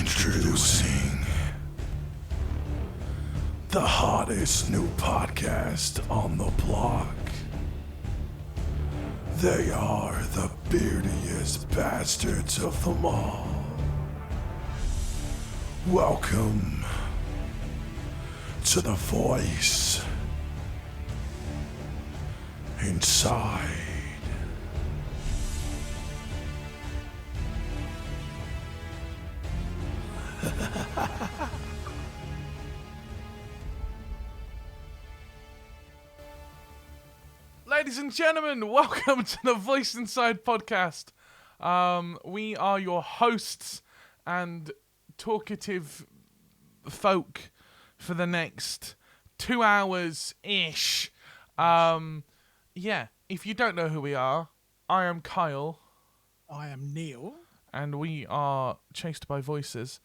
Introducing the hottest new podcast on the block. They are the beardiest bastards of them all. Welcome to the voice inside. Ladies and gentlemen, welcome to the Voice Inside podcast. We are your hosts and talkative folk for the next 2 hours-ish. If you don't know who we are, I am Kyle. I am Neil. And we are Chased by Voices.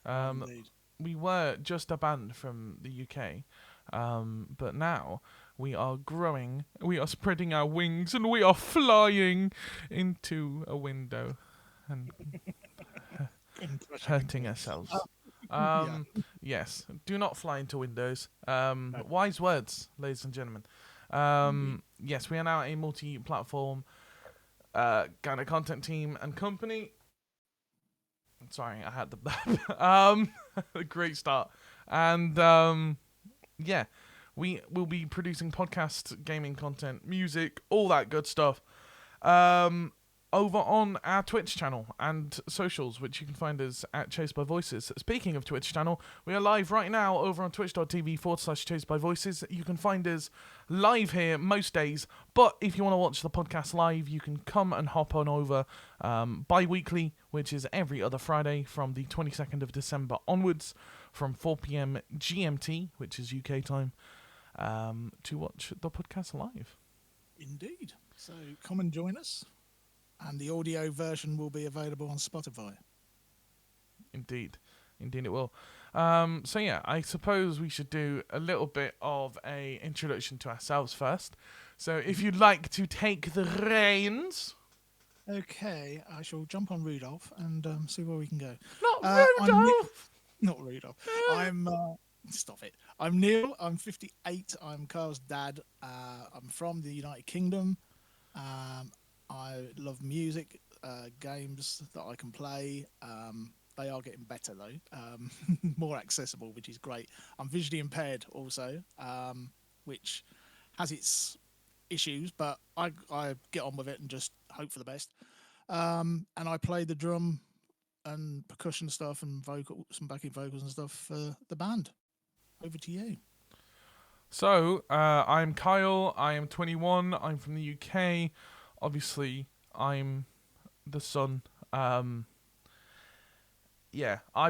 Indeed. We were just a band from the UK, but now we are growing, we are spreading our wings, and we are flying into a window and hurting ourselves. Yes, do not fly into windows. Wise words, ladies and gentlemen. Yes, we are now a multi-platform kind of content team and company. Sorry, I had the a great start. And we will be producing podcasts, gaming content, music, all that good stuff over on our Twitch channel and socials, which you can find us at ChasedByVoices. Speaking of Twitch channel, we are live right now over on twitch.tv/ChasedByVoices. You can find us live here most days, but if you want to watch the podcast live, you can come and hop on over bi-weekly, which is every other Friday from the 22nd of December onwards, from 4 p.m. GMT, which is UK time, to watch the podcast live. Indeed. So come and join us. And the audio version will be available on Spotify. Indeed it will. I suppose we should do a little bit of a introduction to ourselves first. So if you'd like to take the reins. Okay, I shall jump on Rudolph and see where we can go. Not Rudolph! Not Rudolph. Stop it. I'm Neil. I'm 58. I'm Carl's dad. I'm from the United Kingdom. I love music, games that I can play. They are getting better though, more accessible, which is great. I'm visually impaired also, which has its issues, but I get on with it and just hope for the best. And I play the drum and percussion stuff and some backing vocals and stuff for the band. Over to you. So, I'm Kyle. I am 21. I'm from the UK. Obviously, I'm the son. I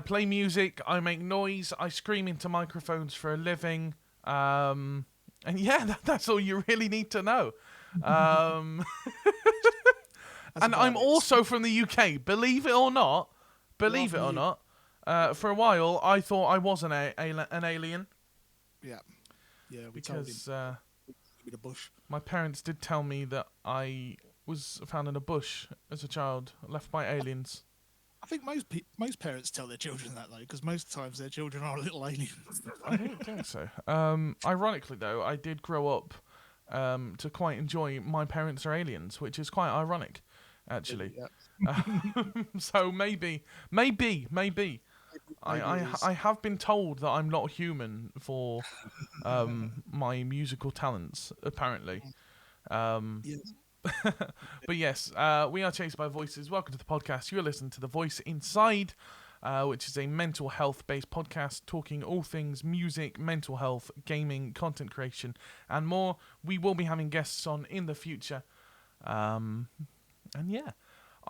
play music, I make noise, I scream into microphones for a living. And that's all you really need to know. And I'm also from the UK, believe it or not. For a while, I thought I was an alien. Yeah, because told him the bush. My parents did tell me that I was found in a bush as a child, left by aliens. I think most parents tell their children that though, because most times their children are little aliens. I don't think so. Ironically though, I did grow up to quite enjoy My Parents Are Aliens, which is quite ironic, actually. Yeah. So maybe. I have been told that I'm not human for my musical talents, apparently. Yes. But yes, we are Chased by Voices. Welcome to the podcast. You're listening to The Voice Inside, which is a mental health-based podcast talking all things music, mental health, gaming, content creation, and more. We will be having guests on in the future. I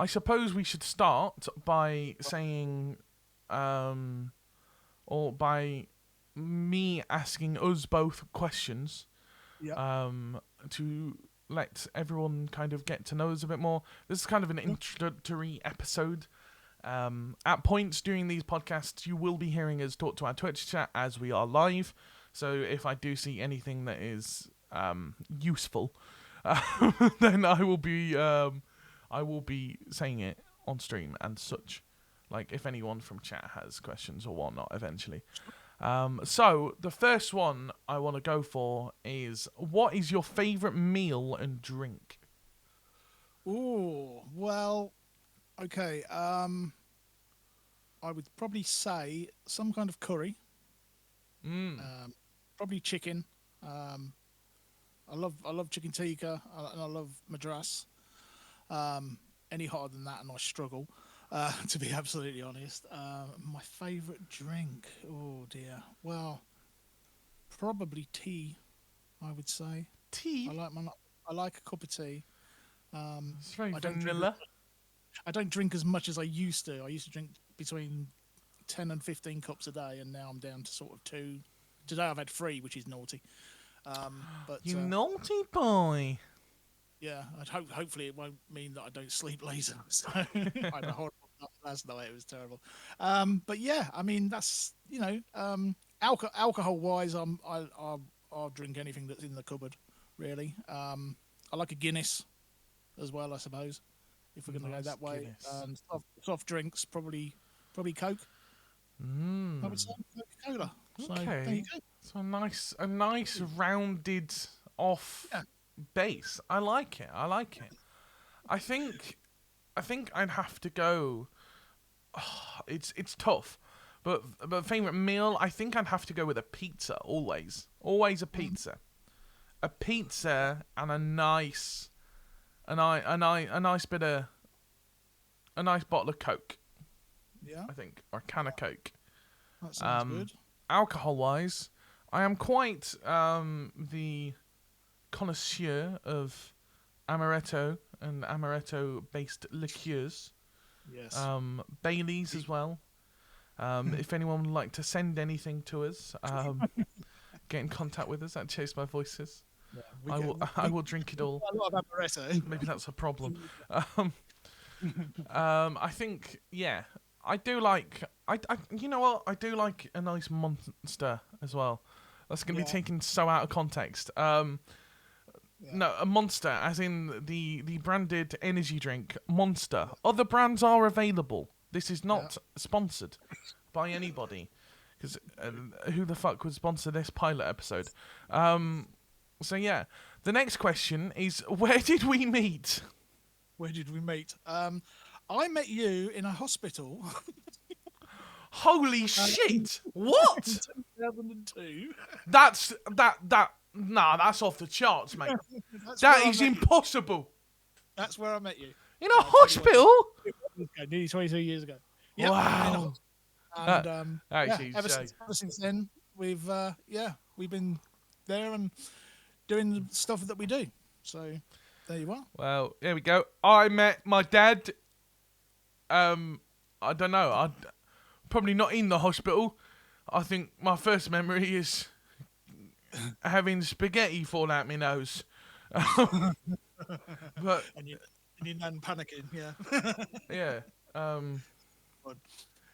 suppose we should start by saying, or by me asking us both questions, to let everyone kind of get to know us a bit more. This is kind of an introductory episode. At points during these podcasts, you will be hearing us talk to our Twitch chat as we are live. So if I do see anything that is useful, then I will be saying it on stream and such. like if anyone from chat has questions or whatnot eventually. So the first one I want to go for is, what is your favourite meal and drink? Ooh, well, okay. I would probably say some kind of curry. Probably chicken. I love chicken tikka and I love madras. Any hotter than that, and I struggle. To be absolutely honest, my favourite drink. Oh dear. Well, probably tea. I would say Tea? I like a cup of tea. It's very I don't vanilla. I don't drink as much as I used to. I used to drink between 10 and 15 cups a day, and now I'm down to sort of 2. Today I've had 3, which is naughty. But You naughty boy. yeah, hopefully it won't mean that I don't sleep later. So I had a horrible night last night. It was terrible. But yeah, I mean that's alcohol wise, I'll drink anything that's in the cupboard. Really, I like a Guinness as well, I suppose. If we're going to go that way, Guinness. soft drinks probably Coke. I would say Coca-Cola. So there you go. So a nice rounded off base. I like it. I think I'd have to go. It's tough, but favorite meal. I think I'd have to go with a pizza. Always a pizza, a pizza and a nice bottle of Coke. Yeah, I think, or a can of Coke. that sounds good. Alcohol wise, I am quite the connoisseur of amaretto and amaretto based liqueurs. Yes. Baileys as well. If anyone would like to send anything to us, get in contact with us at ChasedByVoices. Yeah, I will drink it all. A lot of amaretto. Maybe that's a problem. I think, yeah, I do like. You know what? I do like a nice Monster as well. That's going to be taken so out of context. No, a Monster, as in the branded energy drink, Monster. Other brands are available. This is not sponsored by anybody, because who the fuck would sponsor this pilot episode? So yeah, the next question is, where did we meet? Where did we meet? I met you in a hospital. Holy shit! What? 2002. That's off the charts, mate. That is impossible. That's where I met you. In a hospital? Nearly 22 years ago. Yep. Wow. And Actually, ever since then, we've been there and doing the stuff that we do. So there you are. Well, there we go. I met my dad. I don't know. Probably not in the hospital. I think my first memory is having spaghetti fall out my nose. But And your nan panicking, yeah. yeah.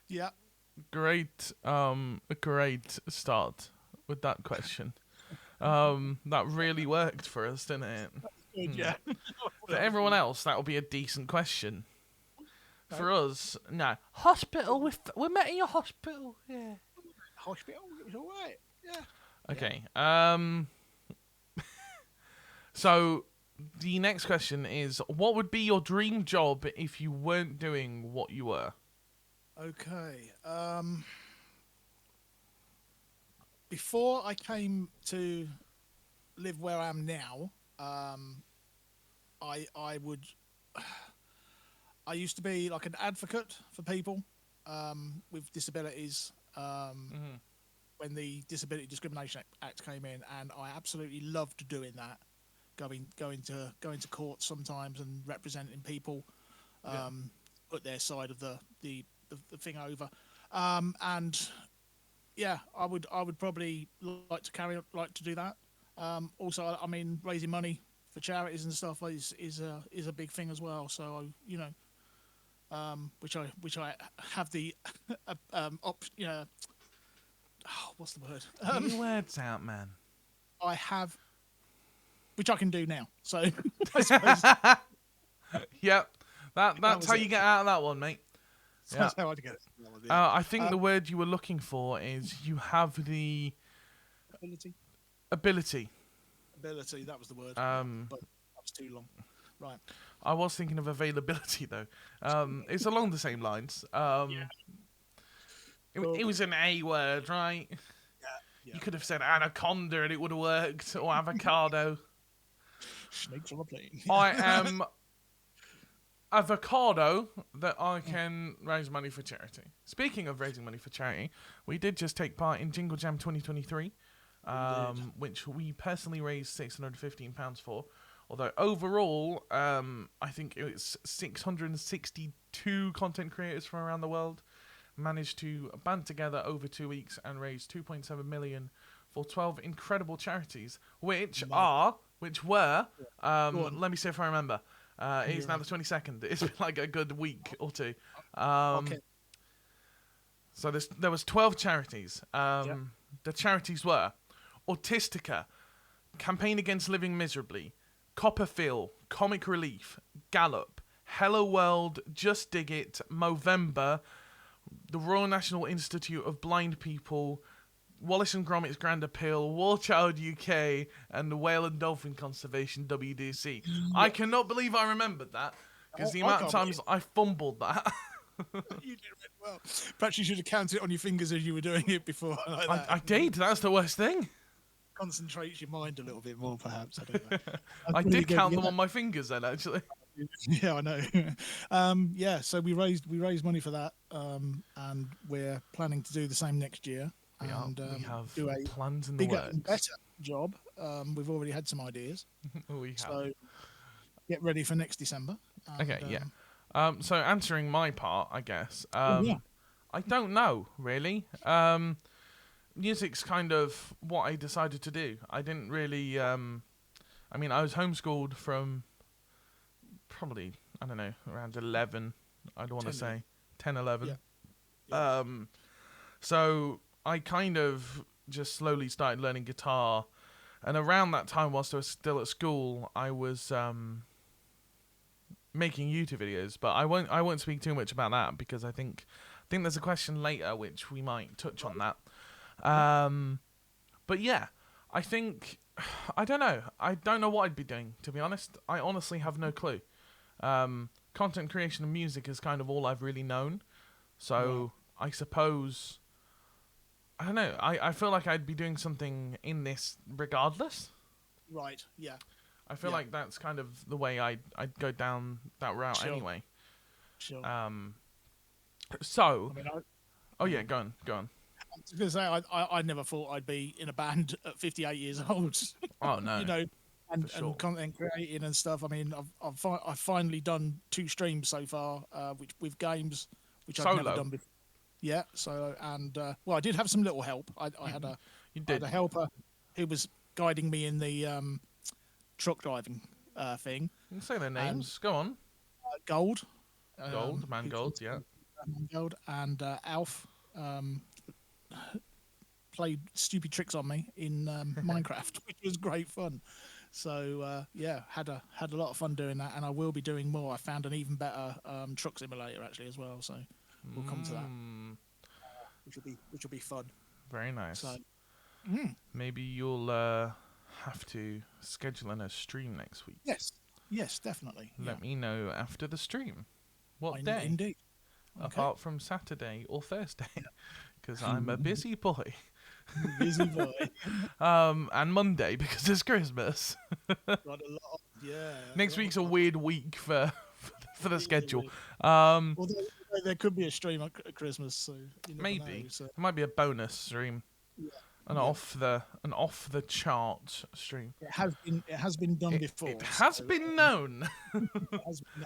Yeah. A great start with that question. That really worked for us, didn't it? Good, yeah. For everyone else, that'll be a decent question. For us, no. Hospital. We met in your hospital. Yeah. Hospital. It was all right. Yeah. Okay. So the next question is, what would be your dream job if you weren't doing what you were? Okay. Before I came to live where I am now, I used to be like an advocate for people with disabilities when the Disability Discrimination Act came in, and I absolutely loved doing that. Going to court sometimes and representing people, put their side of the thing over, and yeah, I would probably like to do that. Also, I mean, raising money for charities and stuff is a big thing as well. So which I have the what's the word? Get your words out, man. I have, which I can do now. So I suppose Yep, that's how you get out of that one, mate. Yeah. That's how I'd get it. I think the word you were looking for is you have the Ability. ability. Ability. That was the word. But that was too long. Right. I was thinking of availability though. It's along the same lines. It was an A word, right? Yeah. You could have said anaconda and it would have worked, or avocado. Snakes on a plane. I am avocado that I can raise money for charity. Speaking of raising money for charity, we did just take part in Jingle Jam 2023, which we personally raised £615 for. Although overall, I think it was 662 content creators from around the world managed to band together over 2 weeks and raise 2.7 million for 12 incredible charities, which were, let me see if I remember. It is now the 22nd. It's been like a good week or two. Okay. So there was 12 charities. The charities were Autistica, Campaign Against Living Miserably, Copperfield, Comic Relief, Gallup, Hello World, Just Dig It, Movember, the Royal National Institute of Blind People, Wallace and Gromit's Grand Appeal, War Child UK, and the Whale and Dolphin Conservation WDC. I cannot believe I remembered that, because the amount of times I fumbled that. You did really well. Perhaps you should have counted it on your fingers as you were doing it before. Like that. I did. That's the worst thing. Concentrates your mind a little bit more, perhaps. I don't know. I did count them on my fingers then, actually. Yeah, I know. So we raised money for that, and we're planning to do the same next year. We have do a plans in the bigger works. and better job. We've already had some ideas. We have. So get ready for next December. And, Okay, yeah. So answering my part, I guess. I don't know, really. Music's kind of what I decided to do. I didn't really... I was homeschooled from probably, I don't know, around 11. I don't want to say 10, 11. Yeah. So I kind of just slowly started learning guitar. And around that time, whilst I was still at school, I was making YouTube videos. But I won't speak too much about that because I think there's a question later which we might touch on that. But yeah, I think, I don't know. I don't know what I'd be doing, to be honest. I honestly have no clue. Content creation and music is kind of all I've really known. So I suppose, I don't know. I feel like I'd be doing something in this regardless. Right, yeah. I feel like that's kind of the way I'd go down that route anyway. Sure. So, go on. I was going to say, I never thought I'd be in a band at 58 years old. Oh, no. And content creating and stuff. I mean, I've finally done 2 streams so far, which with games, which I've never done before. Yeah, so, and, I did have some little help. I had a helper who was guiding me in the truck driving thing. You can say their names. Go on. Gold. Mangold, yeah. Mangold, and Alf played stupid tricks on me in Minecraft, which was great fun. So had a lot of fun doing that, and I will be doing more. I found an even better truck simulator actually as well, so we'll come to that, which will be fun. Very nice. So, maybe you'll have to schedule in a stream next week. Yes, definitely. Let me know after the stream. What day? Indeed. Okay. Apart from Saturday or Thursday, because I'm a busy boy. Busy boy. And Monday because it's Christmas. Got a lot. Yeah. Next week's a weird week for the schedule. Although there could be a stream at Christmas, so you never maybe know, so. It might be a bonus stream. Yeah. Off the chart stream. It has been done before. It has been known. It has been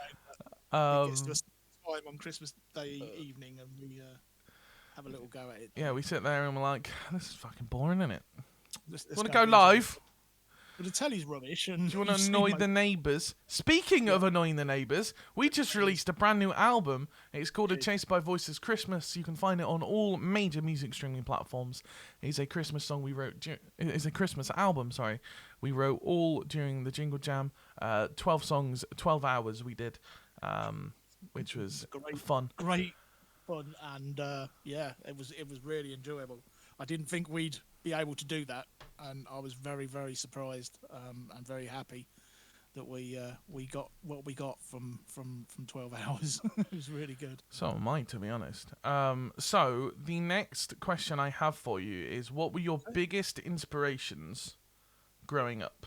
known. It gets to a time on Christmas Day evening, and we have a little go at it. Yeah, we sit there and we're like, this is fucking boring, isn't it? Let's Want to go live? But the telly's rubbish. And do you want to annoy the neighbours? Speaking of annoying the neighbours, we just released a brand new album. It's called A Chased by Voices Christmas. You can find it on all major music streaming platforms. It's a Christmas song we wrote. It's a Christmas album, sorry. We wrote all during the Jingle Jam. 12 songs, 12 hours we did, which was fun. Great fun, and it was really enjoyable. I didn't think we'd be able to do that, and I was very, very surprised and very happy that we got what we got from 12 hours. It was really good. So am I, to be honest. So the next question I have for you is, what were your biggest inspirations growing up?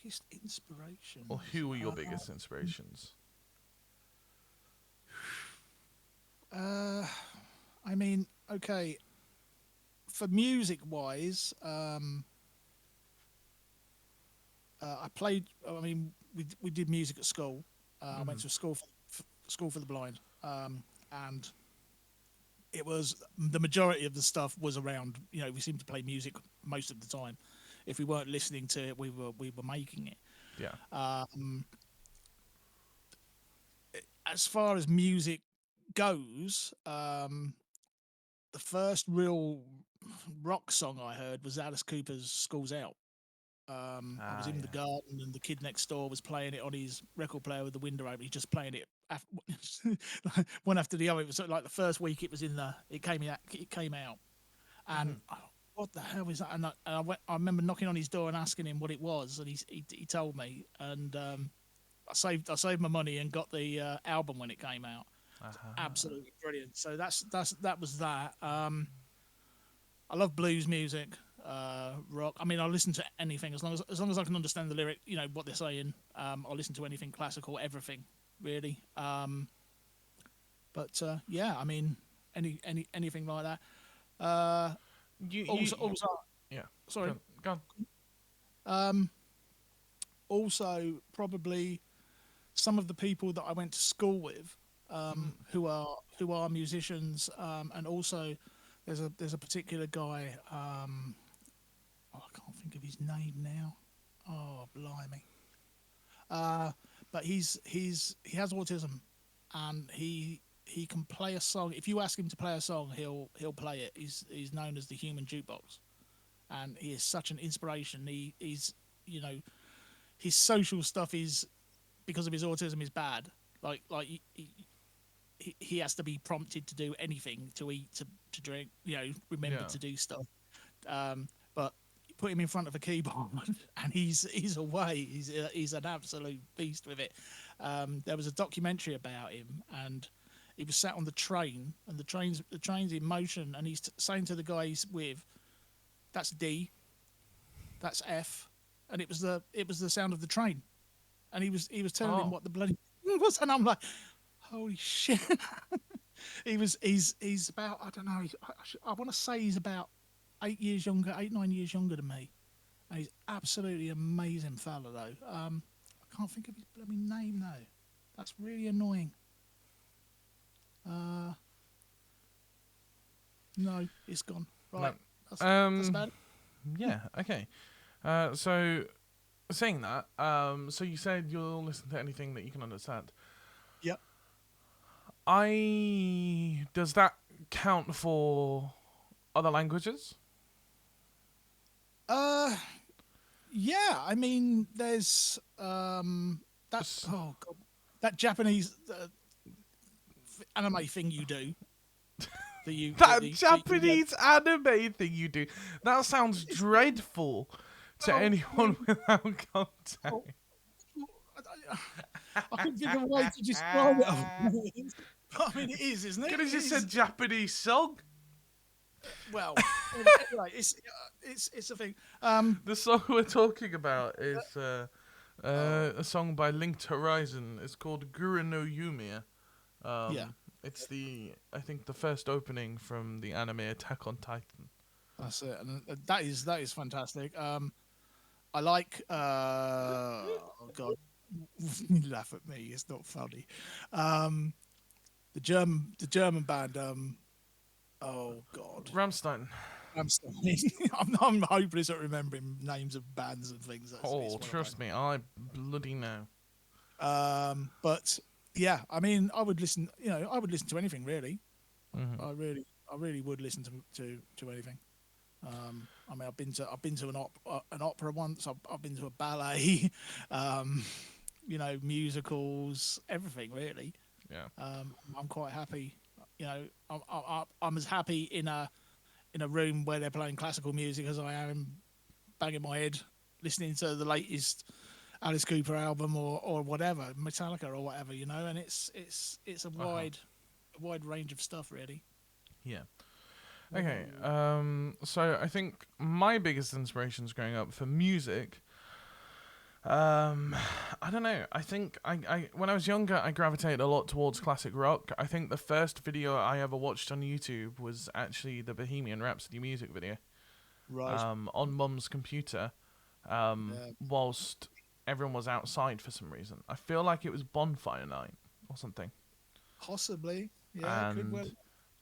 Biggest inspiration. Or who were your biggest inspirations? I mean, okay, for music wise, I played. I mean, we did music at school. I went to school for the blind, and it was the majority of the stuff was around. You know, we seemed to play music most of the time. If we weren't listening to it, we were making it. Yeah. As far as music goes, the first real rock song I heard was Alice Cooper's "School's Out." I was in the garden, and the kid next door was playing it on his record player with the window open. He's just playing it one after the other. It was sort of like the first week it came out, and what the hell is that? And I remember knocking on his door and asking him what it was, and he told me, and I saved my money and got the album when it came out. Absolutely brilliant. So that was that. I love blues music, rock. I mean, I listen to anything as long as I can understand the lyric, you know what they're saying. I'll listen to anything classical, everything really. But yeah, I mean, anything like that. Also, yeah. sorry. Go on. Also, probably some of the people that I went to school with, who are musicians, and also there's a particular guy. I can't think of his name now. Oh, blimey! But he has autism, and he can play a song. If you ask him to play a song, he'll play it. He's known as the human jukebox, and he is such an inspiration. He's his social stuff is, because of his autism, is bad. Like he has to be prompted to do anything, to eat, to drink, remember to do stuff. But you put him in front of a keyboard and he's away. He's an absolute beast with it. There was a documentary about him, and he was sat on the train, and the train's in motion, and he's saying to the guy he's with, "That's D, that's F," and it was the sound of the train, and he was telling him what the bloody was, and I'm like, holy shit. He's about, I don't know, I want to say he's about 9 years younger than me, and he's absolutely amazing fella though. I can't think of his bloody name though. That's really annoying. No, it's gone. Right. No. That's about it. Yeah. Okay. So saying that, so you said you'll listen to anything that you can understand. Yep. Does that count for other languages? Yeah. I mean, there's that Japanese anime thing you do. Japanese anime thing you do. That sounds dreadful to anyone without contact. I couldn't think of a way to describe it. I mean, it is, isn't it? Could have just said Japanese song. Well, anyway, it's a thing. The song we're talking about is a song by Linked Horizon. It's called Guru no Yumiya. Yeah. It's I think the first opening from the anime Attack on Titan. That's it, and that is fantastic. I like. Oh God, you laugh at me. It's not funny. The German band. Oh God, Rammstein. I'm hopeless at remembering names of bands and things. Trust me, I bloody know. But yeah, I mean, I would listen. I would listen to anything really. Mm-hmm. I really would listen to anything. I mean, I've been to an opera once. I've been to a ballet. Musicals, everything really. Yeah. I'm quite happy. You know, I'm as happy in a room where they're playing classical music as I am banging my head listening to the latest Alice Cooper album or whatever, Metallica or whatever, you know. And it's a wide range of stuff, really. Yeah. Okay. So I think my biggest inspirations growing up for music. I don't know. I think I when I was younger, I gravitated a lot towards classic rock. I think the first video I ever watched on YouTube was actually the Bohemian Rhapsody music video. Right. On Mum's computer, whilst everyone was outside for some reason. I feel like it was bonfire night or something. Possibly. Yeah, And could well.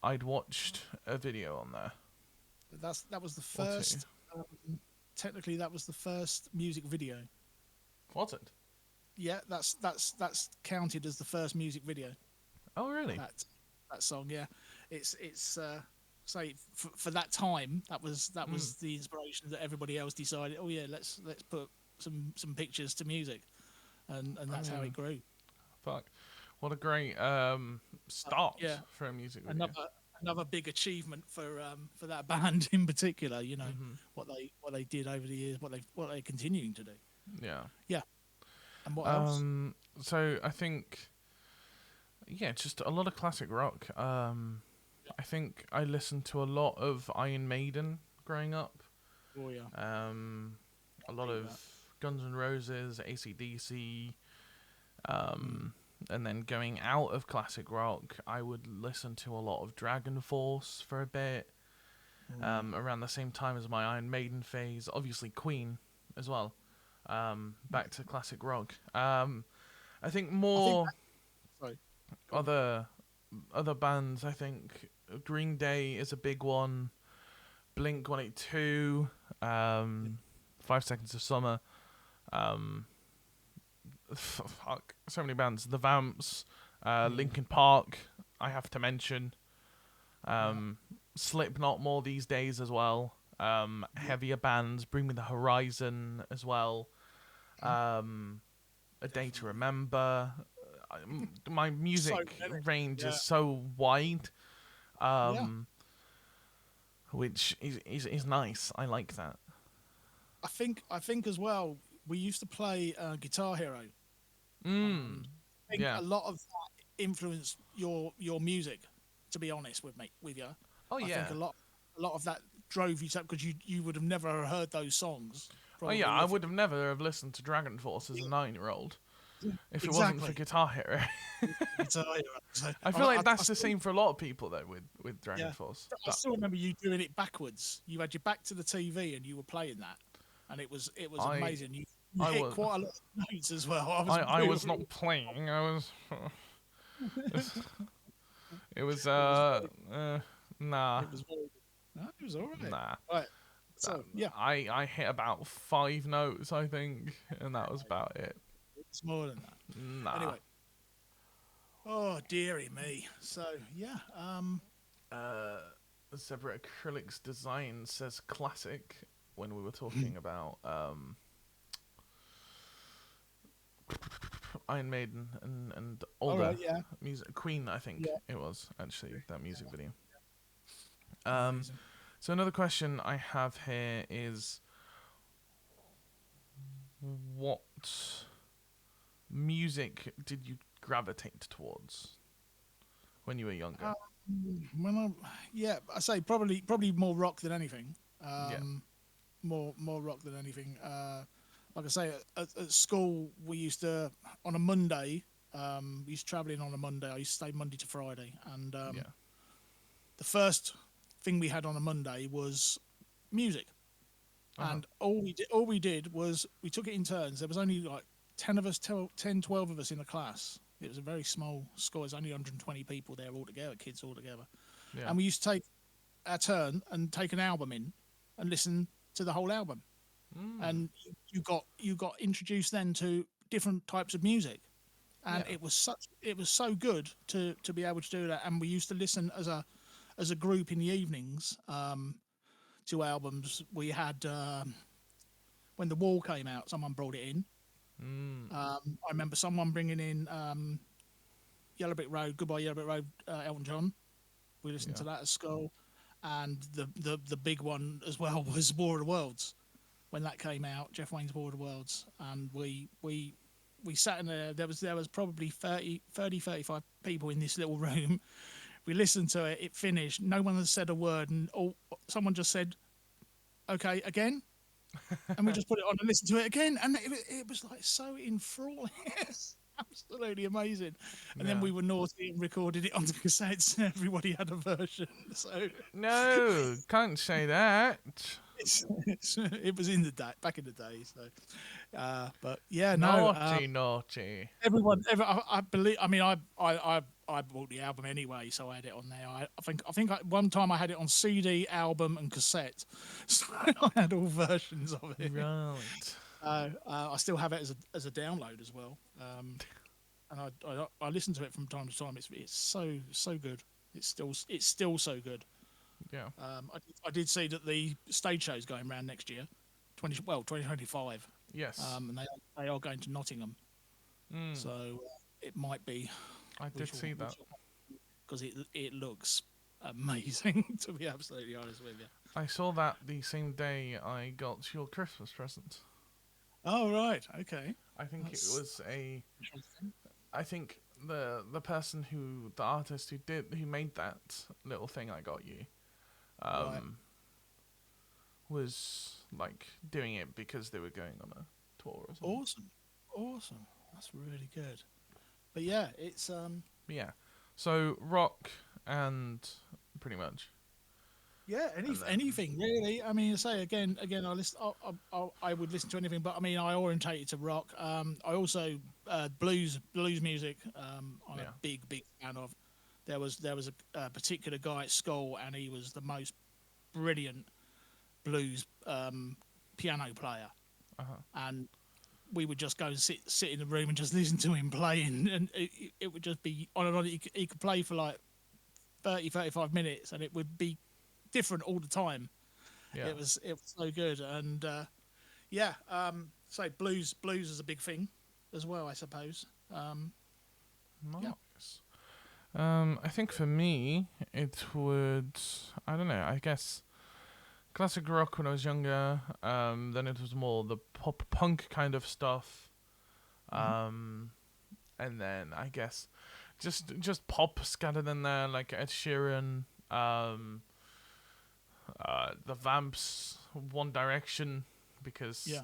I'd watched a video on there. That was the first. Technically, that was the first music video. Was it? Yeah, that's counted as the first music video. Oh, really? That song, yeah. It's say for that time that was the inspiration that everybody else decided. Oh yeah, let's put some pictures to music, and that's how it grew. Fuck, what a great start for a music video. Another big achievement for that band in particular. You know what they did over the years, what they're continuing to do. Yeah. Yeah. And what else? So I think, just a lot of classic rock. I think I listened to a lot of Iron Maiden growing up. Oh yeah. A lot of Guns N' Roses, AC/DC. And then going out of classic rock, I would listen to a lot of Dragon Force for a bit. Around the same time as my Iron Maiden phase, obviously Queen as well. Back to classic rock. I think other bands. I think Green Day is a big one. Blink-182, 5 Seconds of Summer. Fuck, so many bands. The Vamps, Linkin Park. I have to mention. Slipknot more these days as well. Heavier bands, Bring Me the Horizon as well. A Day to Remember. My music range is so wide, which is nice. I like that. I think as well. We used to play Guitar Hero. I think a lot of that influenced your music. To be honest with you. Oh I yeah. think a lot of that drove you to, because you would have never heard those songs. Probably. Oh yeah, I would have never have listened to Dragon Force as a 9-year-old if it wasn't for Guitar Hero. Guitar Hero. So, I feel like that's the same for a lot of people though with Dragon Force. I still remember you doing it backwards. You had your back to the TV and you were playing that, and it was amazing. You hit quite a lot of notes as well. I was not playing. I was. It was nah. It was alright. Nah. Right. So yeah, I hit about 5 notes, I think, and that was about it. It's more than that. Nah. Anyway. Oh dearie me. So yeah. Separate Acrylics Design says classic when we were talking about Iron Maiden and older music. Queen, I think it was actually that music video. So another question I have here is, what music did you gravitate towards when you were younger? I say probably more rock than anything. More rock than anything. Like I say, at school we used to, on a Monday, we used to travel in on a Monday. I used to stay Monday to Friday, and the first thing we had on a Monday was music. And all we did was we took it in turns. There was only like 12 of us in the class. It was a very small school. There's only 120 people there altogether, kids altogether. And we used to take our turn and take an album in and listen to the whole album. And you got introduced then to different types of music. And it was so good to be able to do that. And we used to listen as a group in the evenings to albums. We had when The Wall came out, someone brought it in. I remember someone bringing in Yellow Brick Road, Goodbye Yellow Brick Road, Elton John. We listened to Yeah. that at school, and the big one as well was War of the Worlds when that came out. Jeff Wayne's War of the Worlds, and we sat in there. There was probably 35 people in this little room. We listened to it. It finished. No one had said a word, and someone just said, "Okay, again." And we just put it on and listened to it again, and it was like so enthralling. It's absolutely amazing. And then Yeah. we were naughty and recorded it onto cassettes, and everybody had a version. So No, can't say that. it was in the day, back in the day. So, but yeah, no, Naughty, naughty. everyone, I believe. I mean, I bought the album anyway, so I had it on there. I think one time I had it on CD, album, and cassette, so I had all versions of it. Right. I still have it as a download as well, and I listen to it from time to time. It's so good. It's still so good. Yeah. I did see that the stage show's going around next year, 2025. Yes. And they are going to Nottingham, so it might be. I did see that. Because it looks amazing. To be absolutely honest with you. I saw that the same day I got your Christmas present. Oh right, okay. I think it That's was a. interesting. I think the person the artist who made that little thing I got you, Right. was like doing it because they were going on a tour or something. Awesome. That's really good. But yeah, it's But yeah, so rock and pretty much. yeah, And then- anything really. I mean, say again, I would listen to anything, but I mean, I orientated to rock. I also blues music. I'm Yeah. a big fan of. There was a particular guy at school, and he was the most brilliant blues piano player, Uh-huh. and we would just go and sit in the room and just listen to him playing, and it would just be on and on. He could play for like 35 minutes, and it would be different all the time. Yeah. It was so good, and yeah, so blues is a big thing as well, I suppose. Nice. I think for me, it would. I don't know. I guess classic rock when I was younger. Then it was more the pop punk kind of stuff. And then I guess just pop scattered in there, like Ed Sheeran, the Vamps, One Direction, because Yeah.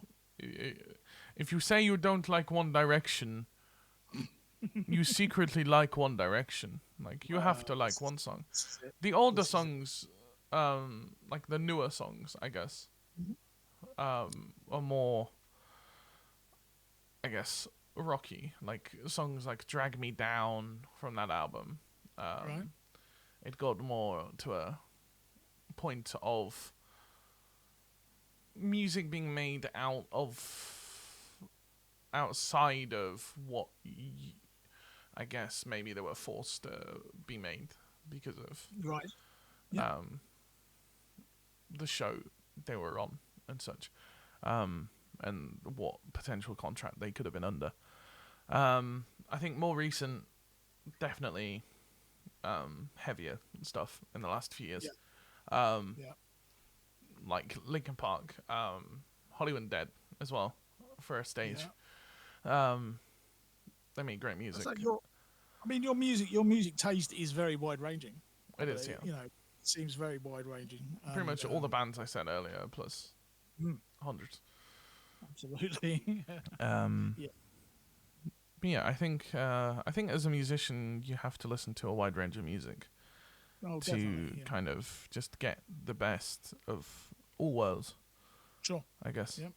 if you say you don't like One Direction, you secretly like One Direction. Like you have to like one song. The older songs, like the newer songs, I guess, are more, I guess, rocky. Like songs like "Drag Me Down" from that album. Right. It got more to a point of music being made outside of what I guess maybe they were forced to be made because of Right. Yeah. the show they were on and such, and what potential contract they could have been under. I think more recent, definitely heavier stuff in the last few years. Yeah. Like Linkin Park, Hollywood Dead as well, for a stage. Yeah. They make great music. So your music taste is very wide ranging. It is, yeah. You know, it seems very wide ranging. Pretty much all the bands I said earlier, plus hundreds. Absolutely. Yeah. But yeah, I think as a musician, you have to listen to a wide range of music Oh, to definitely, yeah. kind of just get the best of all worlds. Sure. I guess. Yep.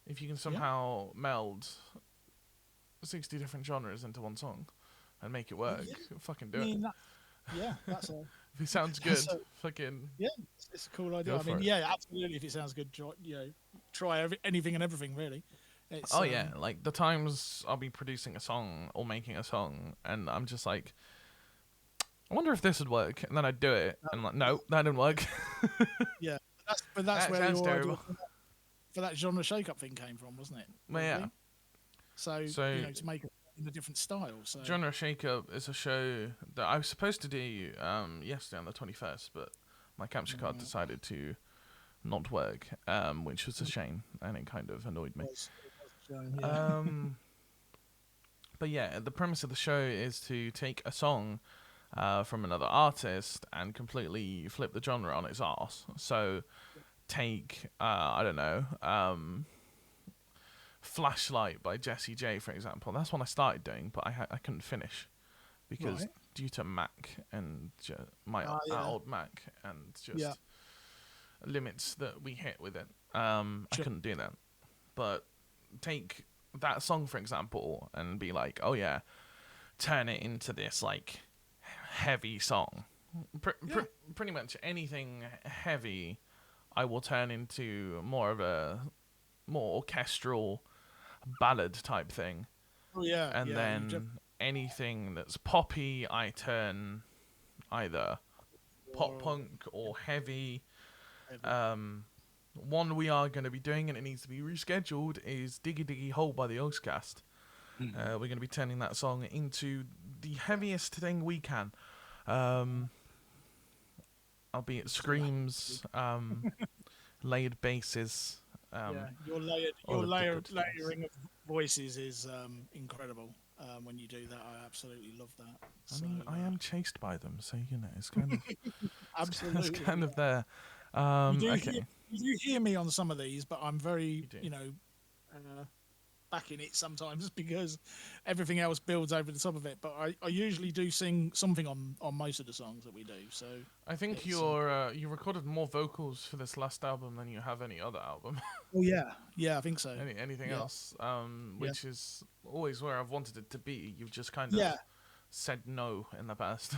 If you can somehow meld 60 different genres into one song and make it work, fucking do it. That's a If it sounds good, So- fucking it's a cool idea. Go I for mean, it. yeah, absolutely. If it sounds good, try anything and everything really. It's, oh yeah, like the times I'll be producing a song or making a song and I'm just like, I wonder if this would work, and then I do it and I'm like, no, that didn't work. Yeah, that's That where sounds your idea terrible. for that genre shake-up thing came from, wasn't it? Well, yeah. Probably. So So- to make a in a different style. So Genre Shake-Up is a show that I was supposed to do yesterday on the 21st, but my capture card decided to not work, which was a shame, and it kind of annoyed me. it was a shame, yeah. But yeah, the premise of the show is to take a song from another artist and completely flip the genre on its arse. So take, I don't know, Flashlight by Jessie J, for example. That's what I started doing, but I couldn't finish because Right. due to Mac and my Yeah. old Mac and just Yeah. limits that we hit with it, I Sure. couldn't do that. But take that song, for example, and be like, oh yeah, turn it into this like heavy song. Pretty much anything heavy, I will turn into more of a more orchestral ballad type thing. Oh yeah. And Yeah. then anything that's poppy, I turn either pop punk or heavy. One we are going to be doing, and it needs to be rescheduled, is Diggy Diggy Hole by the Oxcast. We're going to be turning that song into the heaviest thing we can. Albeit screams, layered basses. Your all of the good things. layering of voices is incredible. When you do that, I absolutely love that. I mean, I am chased by them, so you know it's kind of absolutely it's kind of there. Okay. You hear me on some of these, but I'm very do. back in it sometimes because everything else builds over the top of it. But I usually do sing something on most of the songs that we do. So I think you recorded more vocals for this last album than you have any other album. oh yeah, I think so. Anything else, which is always where I've wanted it to be. You've just kind of said no in the past.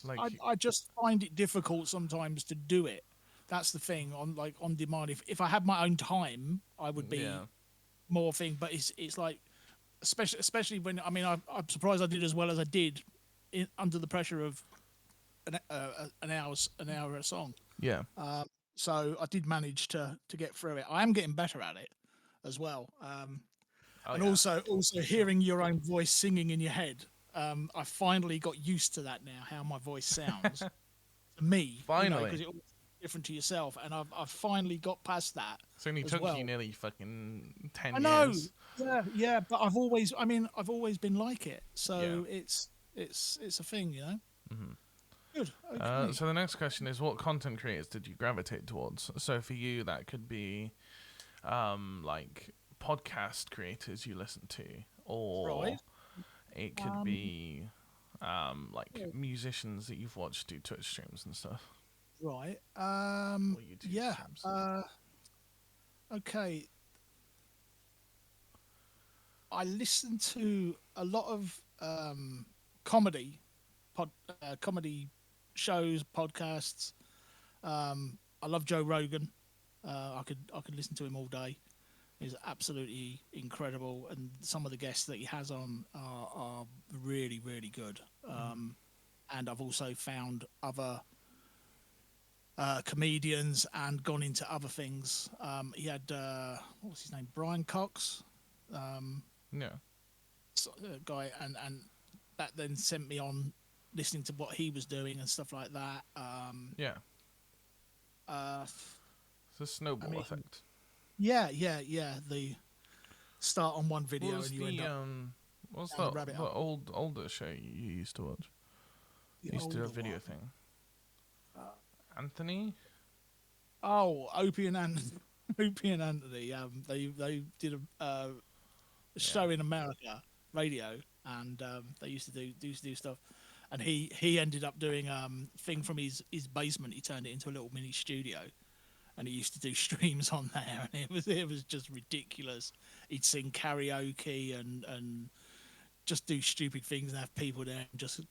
Like I just find it difficult sometimes to do it. That's the thing on demand. If I had my own time, I would be more thing. But it's like especially when I'm surprised I did as well as I did under the pressure of an hour a song. Yeah. So I did manage to get through it. I am getting better at it as well. Also hearing your own voice singing in your head. I finally got used to that now. How my voice sounds to me. Finally, because it's different to yourself, and I've finally got past that. It's only took you nearly fucking 10 I know. years. Yeah, but I've always been like it. So it's a thing, you know. Mm-hmm. Good. Okay. So the next question is, what content creators did you gravitate towards? So for you, that could be, like podcast creators you listen to, or it could be, like musicians that you've watched do Twitch streams and stuff. Right. Or YouTube streams. Okay. I listen to a lot of comedy shows, podcasts. I love Joe Rogan. I could listen to him all day. He's absolutely incredible, and some of the guests that he has on are really, really good. And I've also found other comedians and gone into other things. He had what was his name, Brian Cox. Guy, and that then sent me on listening to what he was doing and stuff like that. It's a snowball effect. Yeah. The start on one video What was and you end up. What's the older show you used to watch? You used to do a video thing. Anthony? Oh, Opie and Anthony. They did a show in America, radio, and they used to do stuff. And he ended up doing thing from his basement. He turned it into a little mini studio, and he used to do streams on there, and it was just ridiculous. He'd sing karaoke and just do stupid things and have people there and just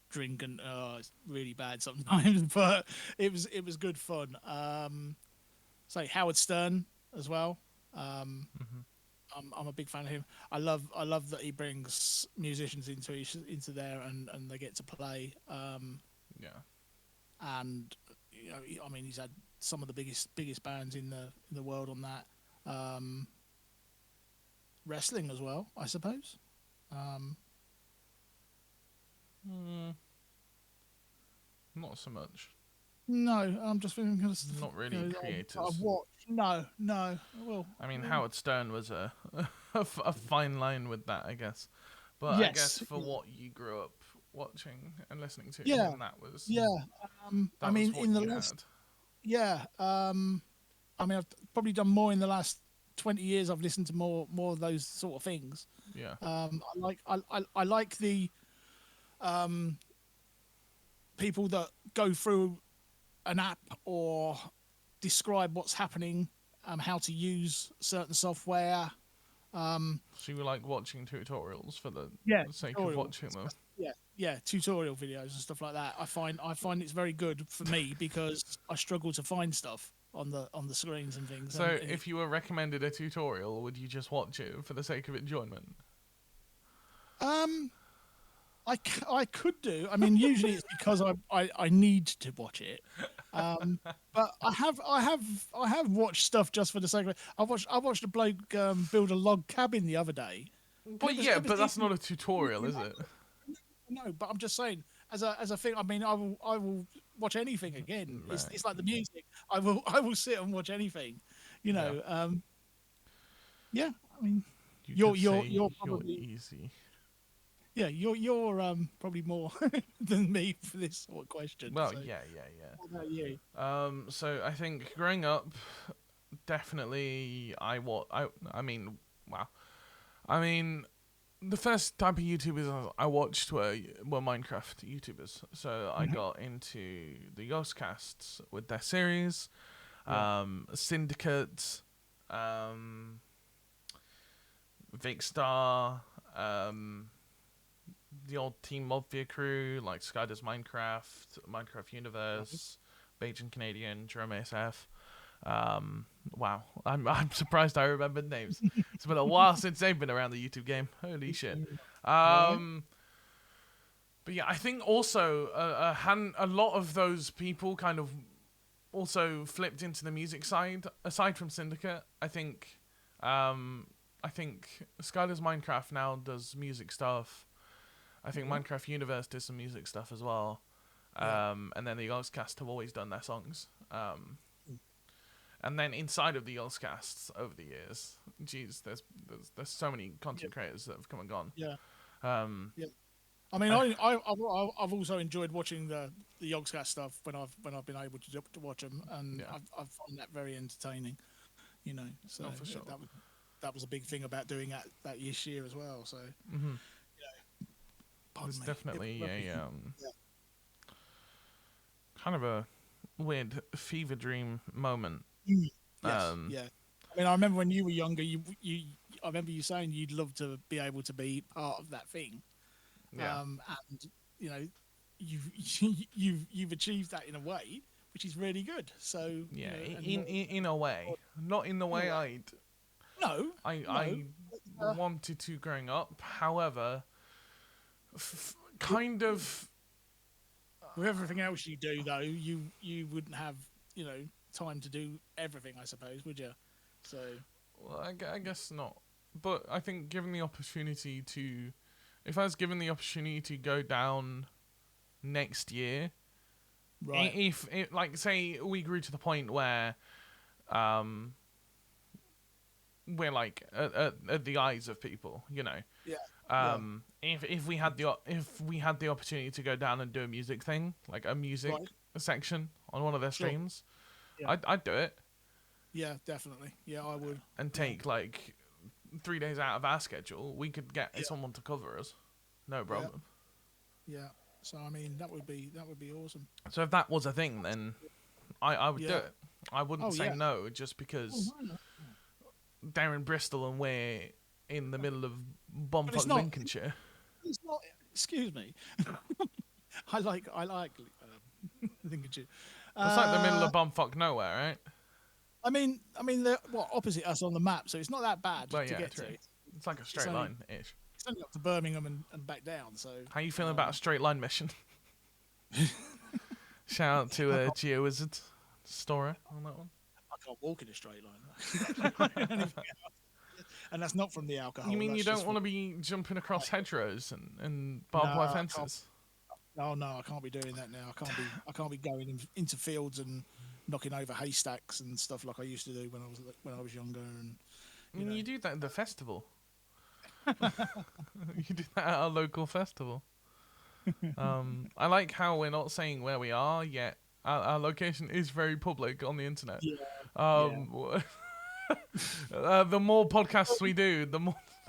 drink, and it's really bad sometimes, but it was good fun. So Howard Stern as well. I'm a big fan of him. I love that he brings musicians into there and they get to play. And he's had some of the biggest bands in the world on that. Wrestling as well, I suppose. Not so much. No, I'm just thinking of Not really I've creators. watched. No. Well, I mean, Howard Stern was a fine line with that, I guess. But I guess yes, for what you grew up watching and listening to, yeah, then that was yeah. I that was mean, what in the you last, had. yeah. I mean, I've probably done more in the last 20 years. I've listened to more of those sort of things. Yeah. I like the people that go through an app or describe what's happening, how to use certain software. So you were like watching tutorials for the Yeah, sake of tutorial. watching them. Yeah, tutorial videos and stuff like that. I find it's very good for me because I struggle to find stuff on the screens and things. So if you were recommended a tutorial, would you just watch it for the sake of enjoyment? um, I could do. I mean, usually it's because I need to watch it. But I have watched stuff just for the sake of it. I watched a bloke build a log cabin the other day. And Well, yeah, it was but that's decent. not a tutorial, is it? No, but I'm just saying, as a thing. I mean, I will watch anything again. Right. It's like the music. I will sit and watch anything. You Yeah. know. Yeah. I mean, You you're could you're say you're probably easy. yeah you're probably more than me for this sort of question. Well, So, yeah. what about you? So I think growing up, definitely I mean, wow. I mean, the first type of YouTubers I watched were Minecraft YouTubers. So I got into the Ghostcasts with their series, Yeah. Syndicate, Vicstar, the old Team Mobvia crew like Sky Does Minecraft, Minecraft Universe, Bajan Canadian, Jerome ASF. Wow, I'm surprised I remembered names. It's been a while since they've been around the YouTube game. Holy shit. Right. But yeah, I think also a lot of those people kind of also flipped into the music side. Aside from Syndicate, I think Skylar's Minecraft now does music stuff. I think Minecraft Universe does some music stuff as well. Yeah. And then the Ghostcast have always done their songs. And then inside of the Ghostcasts over the years, geez, there's so many content creators that have come and gone. Yeah. Um, Yeah. I mean, I've also enjoyed watching the Yogscast stuff when I've been able to watch them, and Yeah. I've found that very entertaining. You know, so Oh, for sure. that was a big thing about doing that this year as well. So, pardon It's me. definitely Yeah. kind of a weird fever dream moment. Yes. Um, Yeah. I mean, I remember when you were younger, I remember you saying you'd love to be able to be part of that thing. Yeah. And you know, you've you've achieved that in a way, which is really good. So Yeah, you know, in a way, not in the way way. No, I uh, wanted to growing up. However, kind of. with everything else you do, though, you wouldn't have time to do everything, I suppose, would you? So Well, I guess not. But I think given the opportunity to, if I was given the opportunity to go down next year, right, if it, like say we grew to the point where, we're like at the eyes of people, you know. yeah, If we had the opportunity to go down and do a music thing, like a music right, section on one of their sure, streams, yeah, I'd do it yeah, definitely, yeah, I would, and take like 3 days out of our schedule. We could get yeah, someone to cover us, no yeah, problem. yeah. So I mean, that would be awesome. So if that was a thing, then I would do Yeah. it. I wouldn't Oh say yeah. no just because Oh, no. they're in Bristol and we're in the middle of But it's bumfuck not. Lincolnshire. It's not. Excuse me. I like Lincolnshire. It's like the middle Uh, of bumfuck nowhere, right? I mean, they're opposite us on the map, so it's not that bad Well, to yeah, get true. to. It's like a straight only- line-ish. It's only up to Birmingham and back down. So How you feeling about a straight line mission? Shout out to GeoWizard Storer on that one. I can't walk in a straight line. Anything else. and that's not from the alcohol. You mean you that's don't just want to from, be jumping across hedgerows and no, barbed wire I can't. fences? No, I can't be doing that now. I can't be going into fields and knocking over haystacks and stuff like I used to do when I was younger. And I mean, you do that at the festival. You do that at our local festival. I like how we're not saying where we are yet. Our location is very public on the internet. yeah, The more podcasts we do, the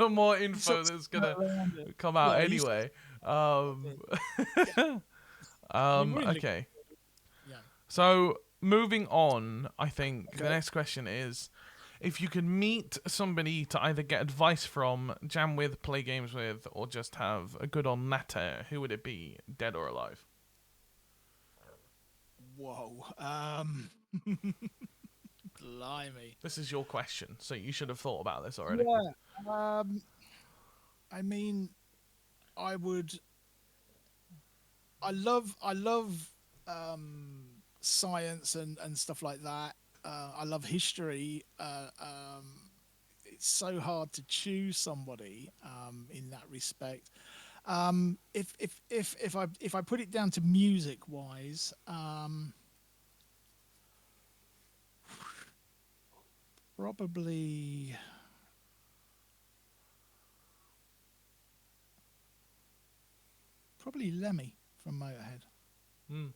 more info Sort of that's gonna around it. come out Yeah, anyway. yeah. I mean, we're in Okay. yeah. So moving on, I think the Okay. next question is, if you could meet somebody to either get advice from, jam with, play games with, or just have a good old natter, who would it be, dead or alive? Whoa. Blimey. This is your question, so you should have thought about this already. Yeah. I mean, I would. I love science and stuff like that. I love history. It's so hard to choose somebody in that respect. If I put it down to music wise, probably Lemmy from Motorhead. Hmm.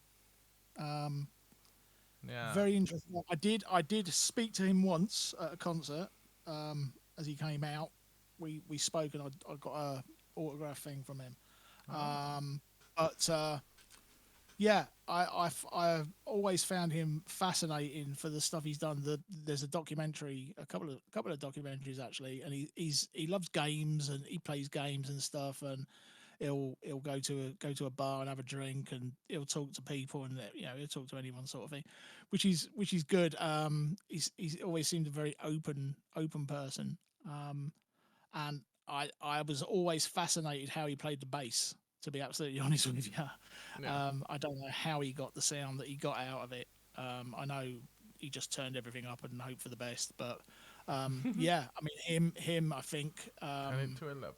Yeah. Very interesting. I did speak to him once at a concert as he came out. We spoke and I got a autograph thing from him. But yeah, I've always found him fascinating for the stuff he's done. There's a documentary, a couple of documentaries actually, and he loves games and he plays games and stuff, and he'll go to a bar and have a drink, and he'll talk to people, and he'll talk to anyone sort of thing, which is good. He's always seemed a very open person, and I was always fascinated how he played the bass. To be absolutely honest with you, I don't know how he got the sound that he got out of it. I know he just turned everything up and hoped for the best, but yeah, I mean him. I think Turn it to 11.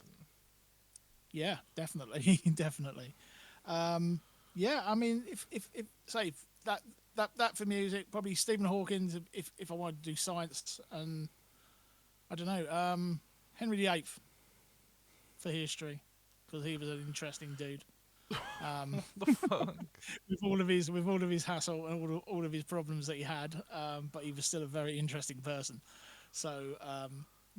yeah, definitely, definitely. Yeah, I mean, if say that for music, probably Stephen Hawking. If I wanted to do science, and I don't know, Henry VIII for history, because he was an interesting dude. The fuck? With all of his hassle and all of his problems that he had, but he was still a very interesting person. So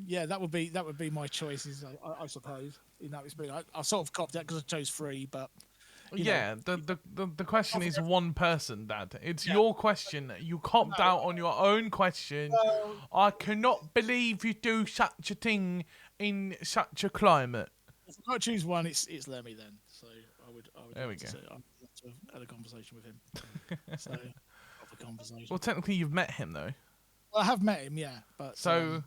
yeah, that would be my choices, I suppose. In that respect, I sort of copped that because I chose three, but Yeah, the question is one person, Dad. It's Yeah. your question. You copped out on your own question. I cannot believe you do such a thing in such a climate. If I got to choose one, it's Lemmy then. So I would. There we like to go. say I'd love to have had a conversation with him. So proper conversation. Well, technically, you've met him though, Well, I have met him, yeah, but so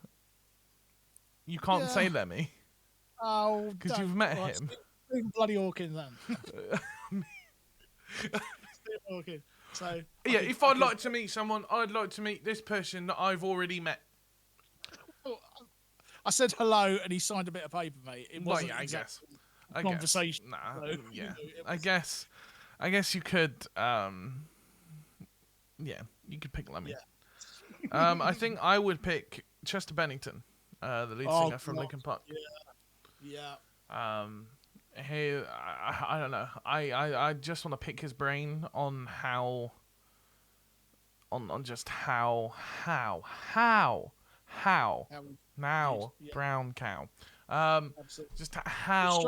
you can't yeah. say Lemmy oh, because don't- you've met right, him. Stephen bloody Hawking then. Stephen Hawking. So I Yeah, think if I I'd could- like to meet someone, I'd like to meet this person that I've already met. I said hello and he signed a bit of paper, mate. It Well, wasn't yeah, I exactly guess. I conversation. Guess. Nah, so, yeah. it I was- guess you could. Yeah, you could pick Lemmy. Yeah. I think I would pick Chester Bennington, the lead Oh, singer from God. Linkin Park. Yeah. I don't know. I just want to pick his brain on how. On just how now Yeah. brown cow. Absolutely. Just how.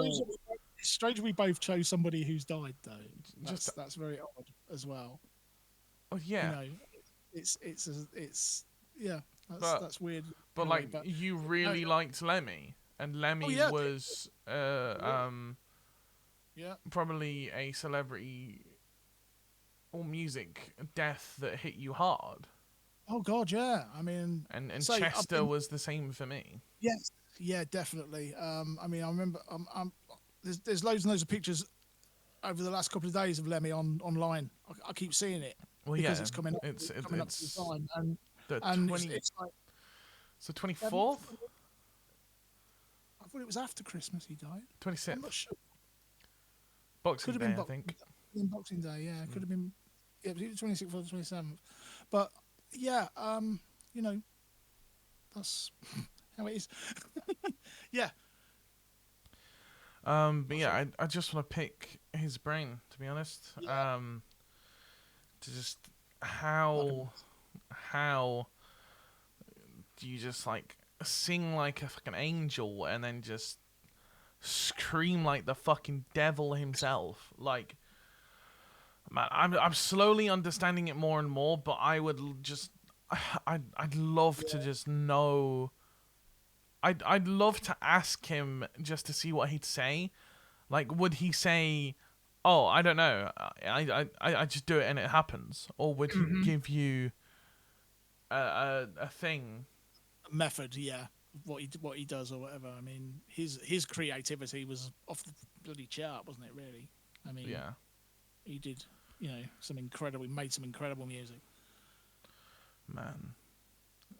It's strange we both chose somebody who's died though. Just- That's very odd as well. Oh yeah. You know, it's yeah. But- That's weird. But anyway, like but you really liked Lemmy, and Lemmy yeah. was yeah, probably a celebrity or music death that hit you hard, oh god, yeah. I mean, and So, I've Chester been- was the same for me. yes, yeah, definitely. I mean, I remember. There's loads and loads of pictures over the last couple of days of Lemmy online. I keep seeing it Well, because yeah, it's coming up. it's coming up to the time, the and 20, it's like so 24th. thought it was after Christmas he died. I'm 26th. not sure. Boxing Could have Day, been I think. Boxing Day. Yeah, could have been. Yeah, it was either 26th or the 27th. But yeah, you know, that's how it is. Yeah. But yeah, I just want to pick his brain, to be honest. Yeah. To just how do you just like sing like a fucking angel and then just scream like the fucking devil himself? Like, man, I'm slowly understanding it more and more, but I would just I'd love to just know. I'd love to ask him just to see what he'd say. Like, would he say, "Oh, I don't know, I just do it and it happens," or would he give you a thing? Method, yeah. What he does or whatever. I mean, his creativity was off the bloody chart, wasn't it? Really. I mean, Yeah, he did, made some incredible music. man.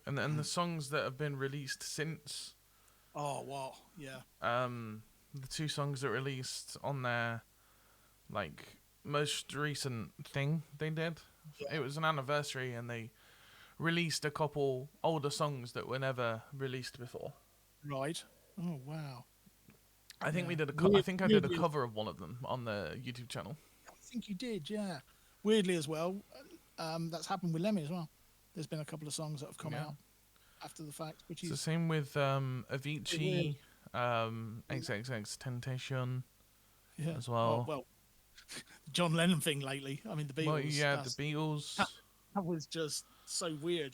And then the songs that have been released since, Oh wow, yeah. the 2 songs that released on their like most recent thing they did. Yeah. It was an anniversary, and they released a couple older songs that were never released before. Right. Oh wow. I think Yeah. we did I think I did a Weirdly- cover of one of them on the YouTube channel. I think you did, yeah. Weirdly as well, that's happened with Lemmy as well. There's been a couple of songs that have come Yeah. out after the fact, which It's the is same with Avicii, weird. XXX Temptation yeah. as well. Well, John Lennon thing lately. I mean, the Beatles. Well, yeah, the Beatles. That was just so weird,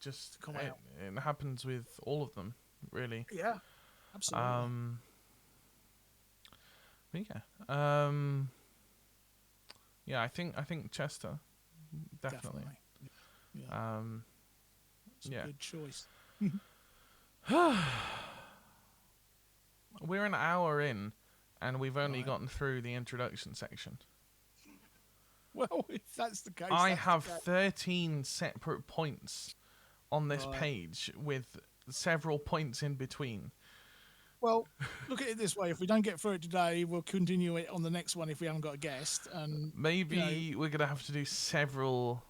Just come it, out. it happens with all of them, really. Yeah, absolutely. But yeah, yeah. I think Chester, definitely. Yeah. It's yeah. a good choice. We're an hour in, and we've only Right. gotten through the introduction section. Well, if that's the case, I that's have the case. 13 separate points on this Right. page with several points in between. Well, look at it this way: if we don't get through it today, we'll continue it on the next one if we haven't got a guest, and Maybe we're gonna have to do several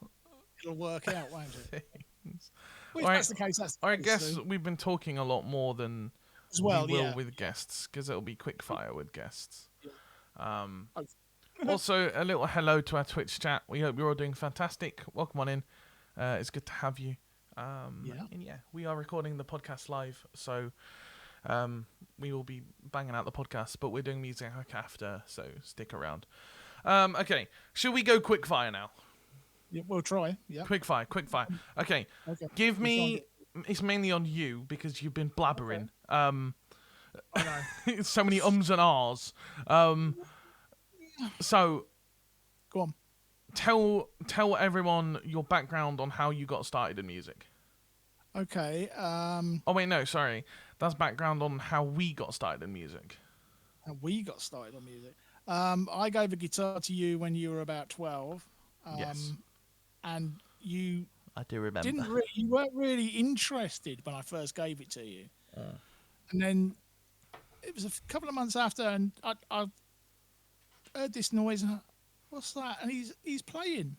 it'll work out, won't it? things. Well, if Alright. that's the case, that's the I case, guess so- we've been talking a lot more than as well. we will Yeah. with guests, because it'll be quick fire with guests. Oh. Also, a little hello to our Twitch chat. We hope you're all doing fantastic. Welcome on in. It's good to have you. Yeah. And yeah, we are recording the podcast live, so we will be banging out the podcast, but we're doing music after, so stick around. Okay, should we go quick fire now? Yeah, we'll try. Yeah. Quick fire. Okay, Okay. give Which one me. It's mainly on you because you've been blabbering. I know. So many ums and ahs. So Go on. tell everyone your background on how you got started in music. Okay. Oh wait, no, sorry. That's background on how we got started in music. How we got started on music. I gave a guitar to you when you were about 12. Yes. And you I do remember. you weren't really interested when I first gave it to you. And then it was a couple of months after, and I heard this noise, and what's that? And he's playing,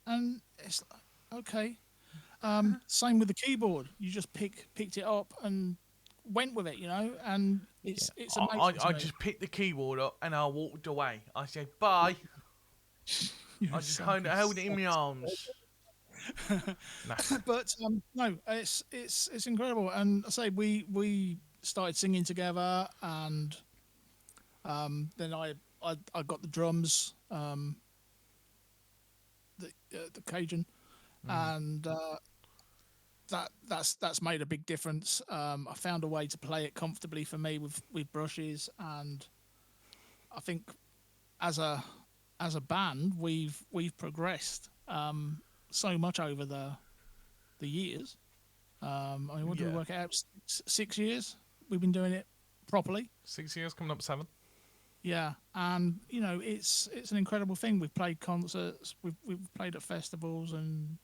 and it's like, okay. Same with the keyboard. You just picked it up and went with it, and it's amazing. I just picked the keyboard up and I walked away. I said bye. I just held it in my arms. Nah. But no, it's incredible. And I say we started singing together, and then I got the drums, the Cajun, and that's made a big difference. I found a way to play it comfortably for me with brushes, and I think as a band we've progressed so much over the years. I mean, what did we Yeah. work out? 6 years we've been doing it properly. 6 years, coming up 7. Yeah, and it's an incredible thing. We've played concerts, we've played at festivals, and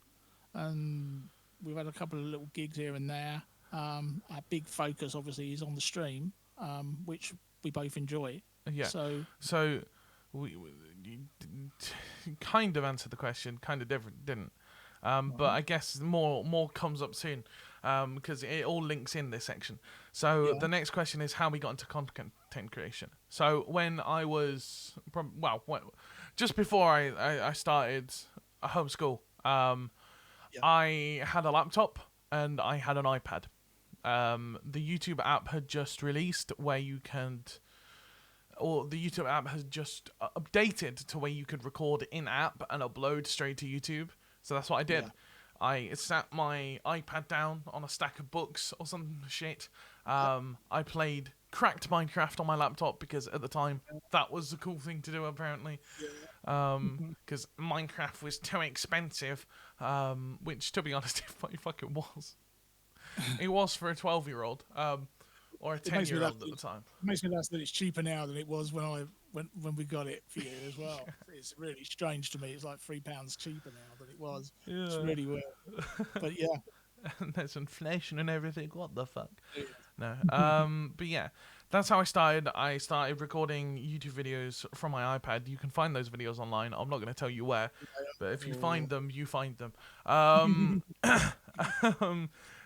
we've had a couple of little gigs here and there. Our big focus, obviously, is on the stream, which we both enjoy. Yeah. So We you kind of answered the question, kind of different, didn't. But I guess more comes up soon, because it all links in this section. So Yeah. the next question is how we got into content creation. So when I was just before I started a homeschool, I had a laptop and I had an iPad. The YouTube app had just released where you can, or the YouTube app has just updated to where you could record in app and upload straight to YouTube. So that's what I did. Yeah. I sat my iPad down on a stack of books or some shit. I played cracked Minecraft on my laptop because at the time that was the cool thing to do apparently. Because Minecraft was too expensive, which to be honest it fucking was. It was for a 12-year-old, or a 10-year-old at the time. It makes me laugh that it's cheaper now than it was when we got it for you as well. It's really strange to me. It's like £3 cheaper now than it was. Yeah. It's really weird. But yeah. And there's inflation and everything. What the fuck? Yeah. No. But yeah, that's how I started. I started recording YouTube videos from my iPad. You can find those videos online. I'm not going to tell you where, but if you find them, you find them.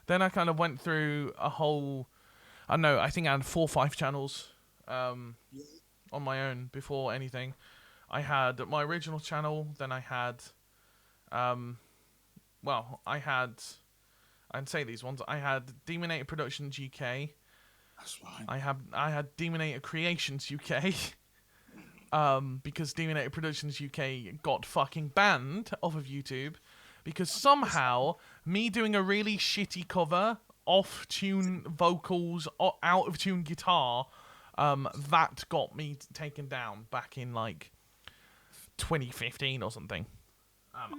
Then I kind of went through a whole, I don't know, I think I had 4 or 5 channels on my own before anything. I had my original channel, then I had, I'd say these ones. I had Demonator Productions UK. That's right. I had Demonator Creations UK. Because Demonator Productions UK got fucking banned off of YouTube because somehow me doing a really shitty cover, off-tune vocals, out of tune guitar, that got me taken down back in like 2015 or something.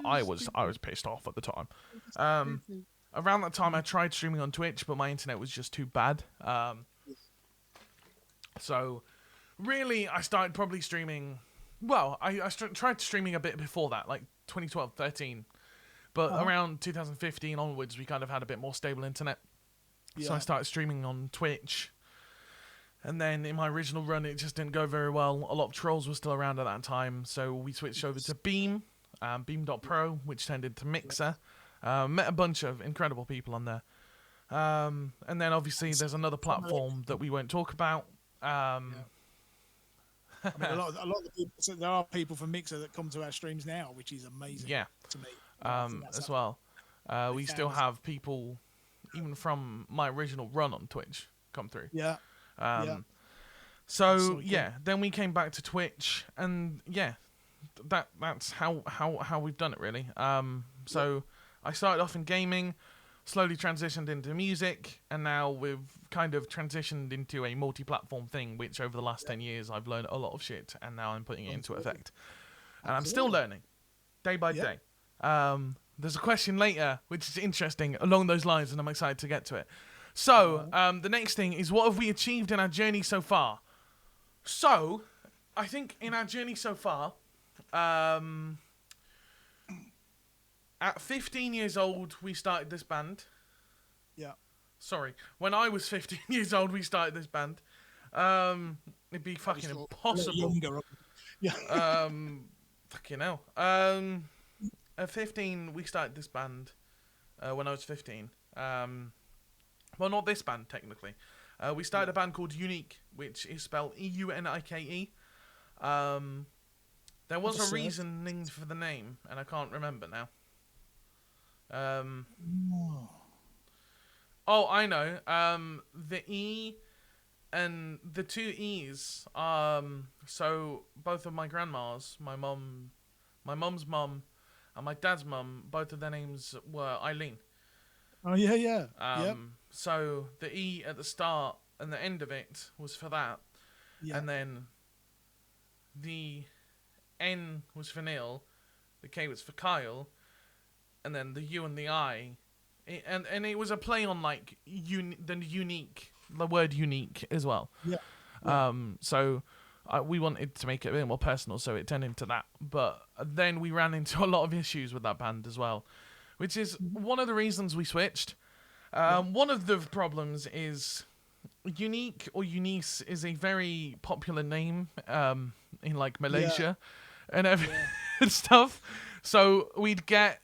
I was pissed off at the time. Around that time, I tried streaming on Twitch, but my internet was just too bad. So, really, I started probably streaming. Well, I tried streaming a bit before that, like 2012, 13. But around 2015 onwards, we kind of had a bit more stable internet. Yeah. So I started streaming on Twitch. And then in my original run, it just didn't go very well. A lot of trolls were still around at that time. So we switched over to Beam, Beam.pro, which turned into Mixer. Met a bunch of incredible people on there. And then obviously there's another platform that we won't talk about. I mean, a lot of the people, so there are people from Mixer that come to our streams now, which is amazing to me. As well. We still have people, even from my original run on Twitch, come through. Yeah. So yeah, then we came back to Twitch, and yeah, that's how we've done it really. So I started off in gaming, slowly transitioned into music, and now we've kind of transitioned into a multi-platform thing, which over the last 10 years I've learned a lot of shit, and now I'm putting it into effect. And I'm still learning, day by day. There's a question later, which is interesting, along those lines, and I'm excited to get to it. So, the next thing is, what have we achieved in our journey so far? So, I think in our journey so far, at 15 years old, we started this band. Yeah. Sorry. When I was 15 years old, we started this band. It'd be fucking impossible. Younger. Yeah. Fucking hell. At 15, we started this band. When I was 15. Well, not this band, technically. We started a band called Unique, which is spelled EUNIKE. There was a reasoning for the name, and I can't remember now. Oh, I know. The E and the 2 E's. So both of my grandmas, my mum's mum, and my dad's mum, both of their names were Eileen. Oh yeah, yeah. So the E at the start and the end of it was for that, and then the N was for Neil, the K was for Kyle, and then the U and the I, and it was a play on like the word unique as well. Yeah. So we wanted to make it a bit more personal, so it turned into that. But then we ran into a lot of issues with that band as well, which is one of the reasons we switched. One of the problems is Unique or Eunice is a very popular name in like Malaysia and and stuff. So we'd get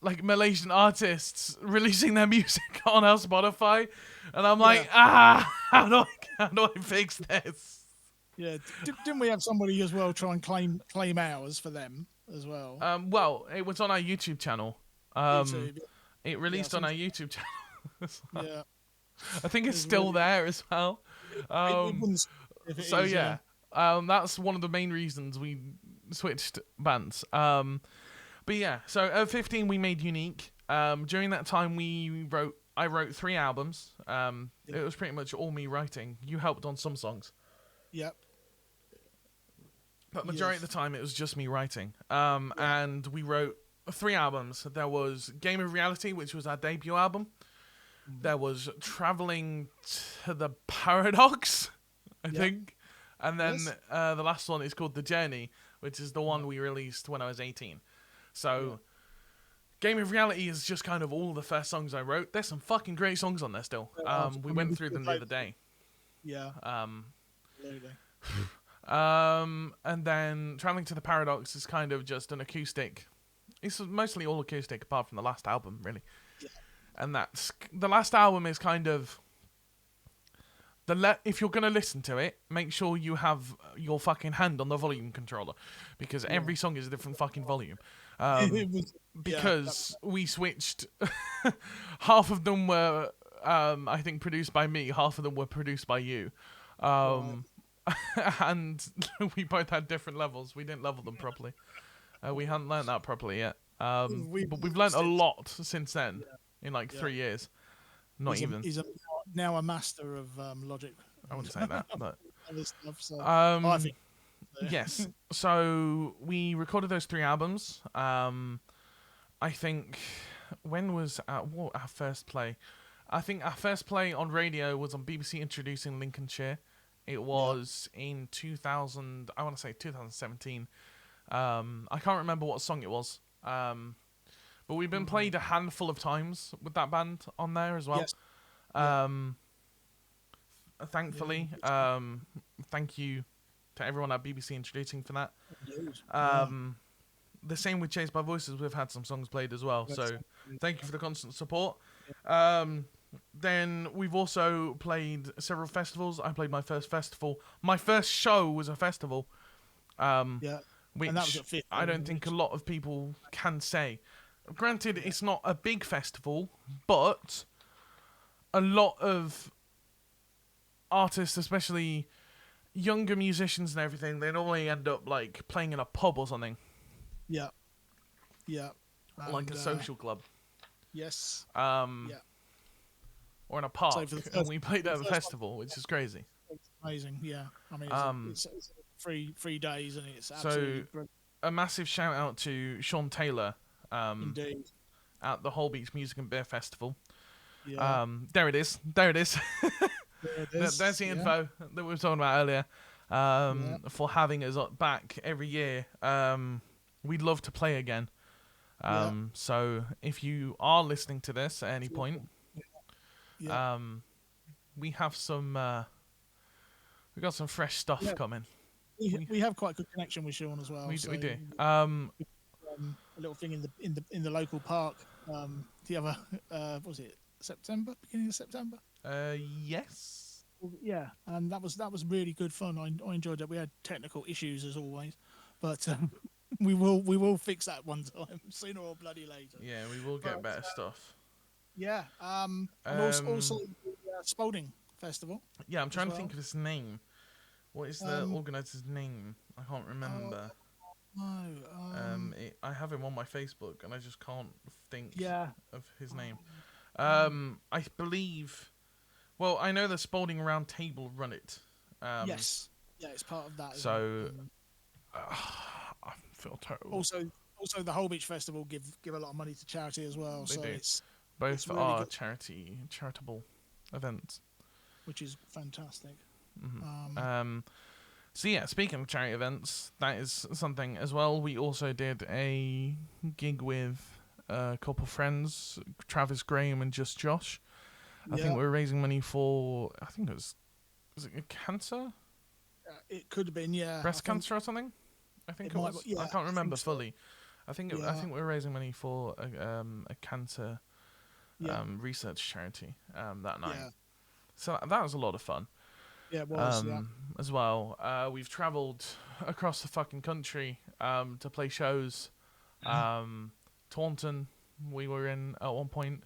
like Malaysian artists releasing their music on our Spotify, and I'm like, how do I fix this? Yeah, didn't we have somebody as well try and claim ours for them as well? Well, it was on our YouTube channel. YouTube. It released on our YouTube channel. Yeah. I think it's It's still really- there as well. It wouldn't if it So is, yeah, that's one of the main reasons we switched bands. But yeah, so at 15 we made Unique. During that time I wrote 3 albums. It was pretty much all me writing. You helped on some songs. Yep. But majority of the time it was just me writing. And we wrote 3 albums. There was Game of Reality, which was our debut album. There was Traveling to the Paradox, I think. And then the last one is called The Journey, which is the one we released when I was 18. So Game of Reality is just kind of all the first songs I wrote. There's some fucking great songs on there still. We went through them the other day. Yeah. Absolutely. And then Traveling to the Paradox is kind of just an acoustic. It's mostly all acoustic apart from the last album, really. Yeah. And that's the last album is kind of if you're gonna listen to it, make sure you have your fucking hand on the volume controller, because every song is a different fucking volume. Because we switched. Half of them were, I think, produced by me. Half of them were produced by you. And we both had different levels. We didn't level them properly. We hadn't learned that properly yet. But we've learned a lot since then, in like 3 years. He's now a master of Logic. I wouldn't say that, but other stuff, so I think. Yes. So we recorded those 3 albums. I think when was our first play? I think our first play on radio was on BBC Introducing Lincolnshire. It was in 2000. I want to say 2017. I can't remember what song it was. But we've been played a handful of times with that band on there as well. Yes. Thankfully, thank you to everyone at BBC Introducing for that. The same with Chased by Voices. We've had some songs played as well. So thank you for the constant support. Then we've also played several festivals. I played my first festival. My first show was a festival. Which and that was at 15, I don't think a lot of people can say. Granted, it's not a big festival, but a lot of artists, especially younger musicians and everything, they normally end up like playing in a pub or something. Yeah. Like a social club. Yes. Or in a park. So And we played at a festival, which is crazy. It's amazing, yeah. I mean, it's 3 days and it's absolutely brilliant. A massive shout out to Sean Taylor. Indeed. At the Whole Beach Music and Beer Festival. Yeah. There it is. There it is. There's the info that we were talking about earlier. For having us back every year. We'd love to play again. So if you are listening to this at any point, we have some. We got some fresh stuff coming. We have quite a good connection with Sean as well. We do. A little thing in the local park. The other what was it September? Beginning of September. Yes. Yeah, and that was really good fun. I enjoyed it. We had technical issues as always, but we will fix that one time sooner or bloody later. Yeah, we will get better stuff. Yeah. And also the Spalding Festival. Yeah, I'm trying to think of his name. What is the organizer's name? I can't remember. I have him on my Facebook, and I just can't think of his name. I believe. Well, I know the Spalding Round Table run it. Yes. Yeah, it's part of that. So, I feel terrible. Also, the Whole Beach Festival give a lot of money to charity as well. They so do. It's both really are good. charitable events, which is fantastic. Mm-hmm. So yeah, speaking of charity events, that is something as well. We also did a gig with a couple friends, Travis, Graham, and just Josh. I Yeah. think we're raising money for. I think it was cancer, It could have been, yeah. breast I think cancer or something. I think it it might. was. Yeah, I can't I remember think so. fully. I think I Yeah. think we're raising money for a cancer Yeah. research charity that night. Yeah. So that was a lot of fun. Yeah, it was. Yeah. As well. We've travelled across the fucking country to play shows. Taunton, we were in at one point.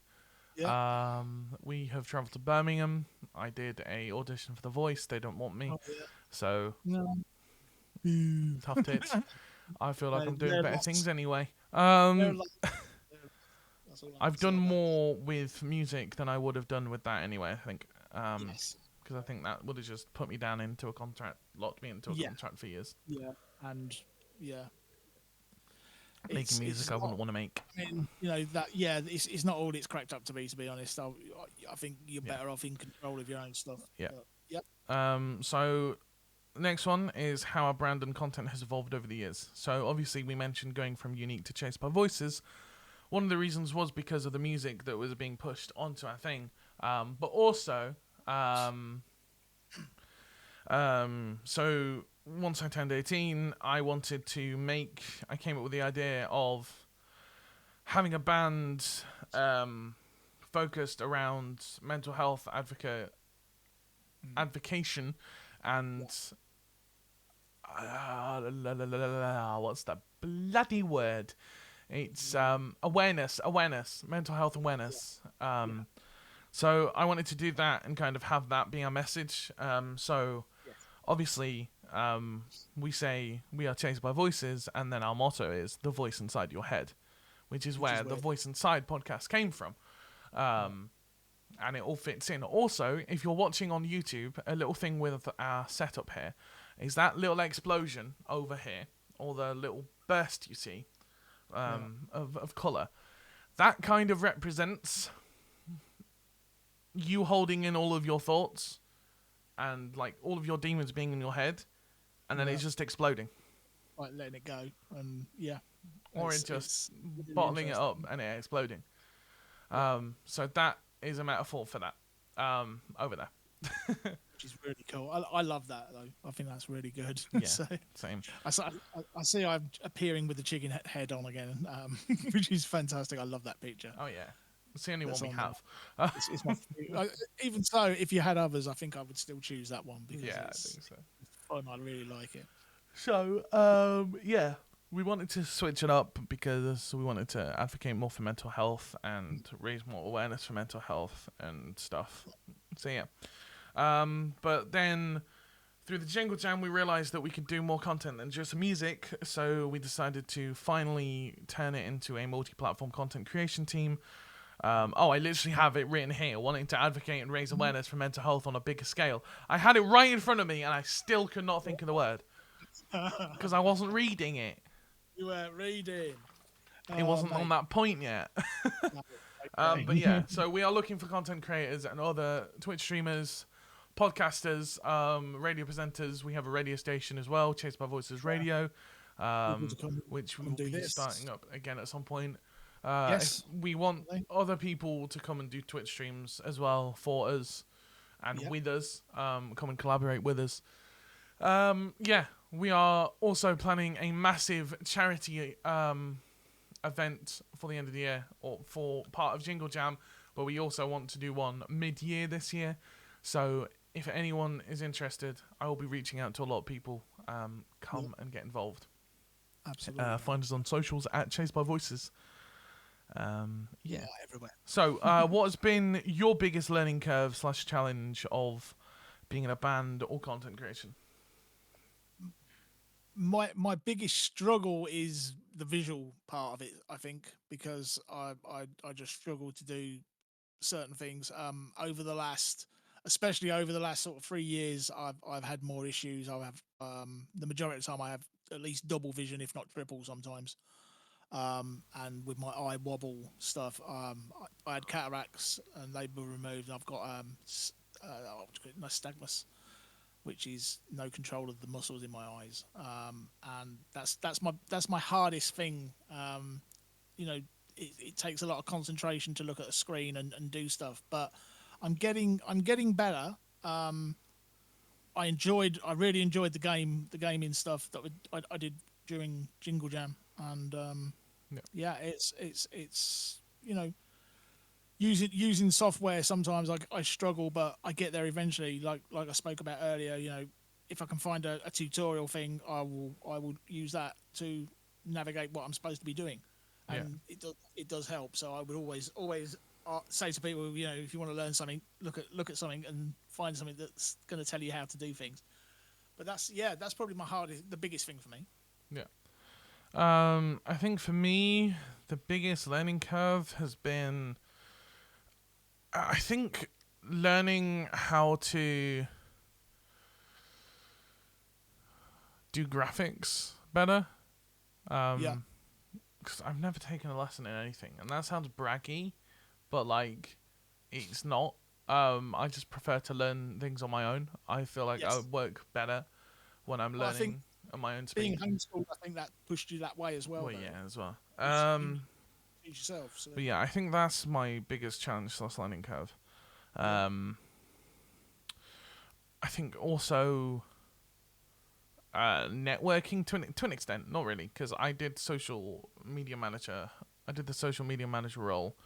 Yeah. We have travelled to Birmingham. I did a audition for The Voice. They don't want me, Oh, yeah. so No. tough tits. I feel like I'm doing They're better lost. things anyway. They're lost. That's all I I've can say done about more with music than I would have done with that anyway. I think. that. Yes. Because I think that would have just put me down into a contract, locked me into a Yeah. contract for years. Yeah. And yeah. Making music I wouldn't want to make. I mean, that. Yeah, it's not all it's cracked up to be. To be honest, I think you're better off in control of your own stuff. Yeah. But, yep. So next one is how our brand and content has evolved over the years. So obviously we mentioned going from Unique to Chased by Voices. One of the reasons was because of the music that was being pushed onto our thing, but also, so once I turned 18, I came up with the idea of having a band focused around mental health advocation, and what's that bloody word? It's awareness, mental health awareness. So I wanted to do that and kind of have that be our message. So obviously, we say we are chased by voices, and then our motto is the voice inside your head, which is where the Voice Inside podcast came from. And it all fits in. Also, if you're watching on YouTube, a little thing with our setup here is that little explosion over here, or the little burst you see of colour. That kind of represents you holding in all of your thoughts and like all of your demons being in your head, and then it's just exploding. Like letting it go, and or it just bottling it up and it exploding. So that is a metaphor for that over there. Which is really cool. I love that though. I think that's really good. Yeah, So, same. I see I'm appearing with the chicken head on again, which is fantastic. I love that picture. Oh yeah, it's the only That's one we on have. It's my even so, if you had others, I think I would still choose that one because Yeah, I it's think so. fun. I really like it. So, yeah, we wanted to switch it up because we wanted to advocate more for mental health and raise more awareness for mental health and stuff. So, yeah. But then through the Jingle Jam, we realized that we could do more content than just music. So we decided to finally turn it into a multi-platform content creation team. I literally have it written here, wanting to advocate and raise awareness for mental health on a bigger scale. I had it right in front of me and I still could not think of the word because I wasn't reading it. You weren't reading. It wasn't on that point yet. But yeah, so we are looking for content creators and other Twitch streamers, podcasters, radio presenters. We have a radio station as well, Chased by Voices Radio, which we will be starting up again at some point. Yes. We want other people to come and do Twitch streams as well for us and with us, come and collaborate with us. We are also planning a massive charity event for the end of the year, or for part of Jingle Jam, but we also want to do one mid-year this year. So if anyone is interested, I will be reaching out to a lot of people. Come and get involved. Absolutely. Find us on socials at ChasedByVoices. Everywhere. So, what has been your biggest learning curve / challenge of being in a band or content creation? My biggest struggle is the visual part of it, I think, because I just struggle to do certain things. Especially over the last sort of 3 years, I've had more issues. I have the majority of the time I have at least double vision, if not triple sometimes. And with my eye wobble stuff, I had cataracts and they were removed. And I've got nystagmus, which is no control of the muscles in my eyes. And that's my hardest thing. it takes a lot of concentration to look at a screen and do stuff. But I'm getting better. I really enjoyed the gaming stuff that I did during Jingle Jam, and Yeah. yeah, it's using software. Sometimes I struggle, but I get there eventually. Like I spoke about earlier, if I can find a tutorial thing, I will use that to navigate what I'm supposed to be doing, Yeah. and it does help. So I would always say to people, if you want to learn something, look at something and find something that's going to tell you how to do things. But that's probably the biggest thing for me. Yeah. I think for me, the biggest learning curve has been, I think, learning how to do graphics better. Yeah, Because I've never taken a lesson in anything, and that sounds braggy, but like, it's not. I just prefer to learn things on my own. I feel like I yes. work better when I'm Well, I think learning at my own being speed. homeschooled, I think that pushed you that way as well, Well, though. yeah, as well. You teach yourself. So But yeah, I think that's my biggest challenge slash learning curve. yeah, Um, I think also networking to an extent, not really, because I did social media manager. I did the social media manager role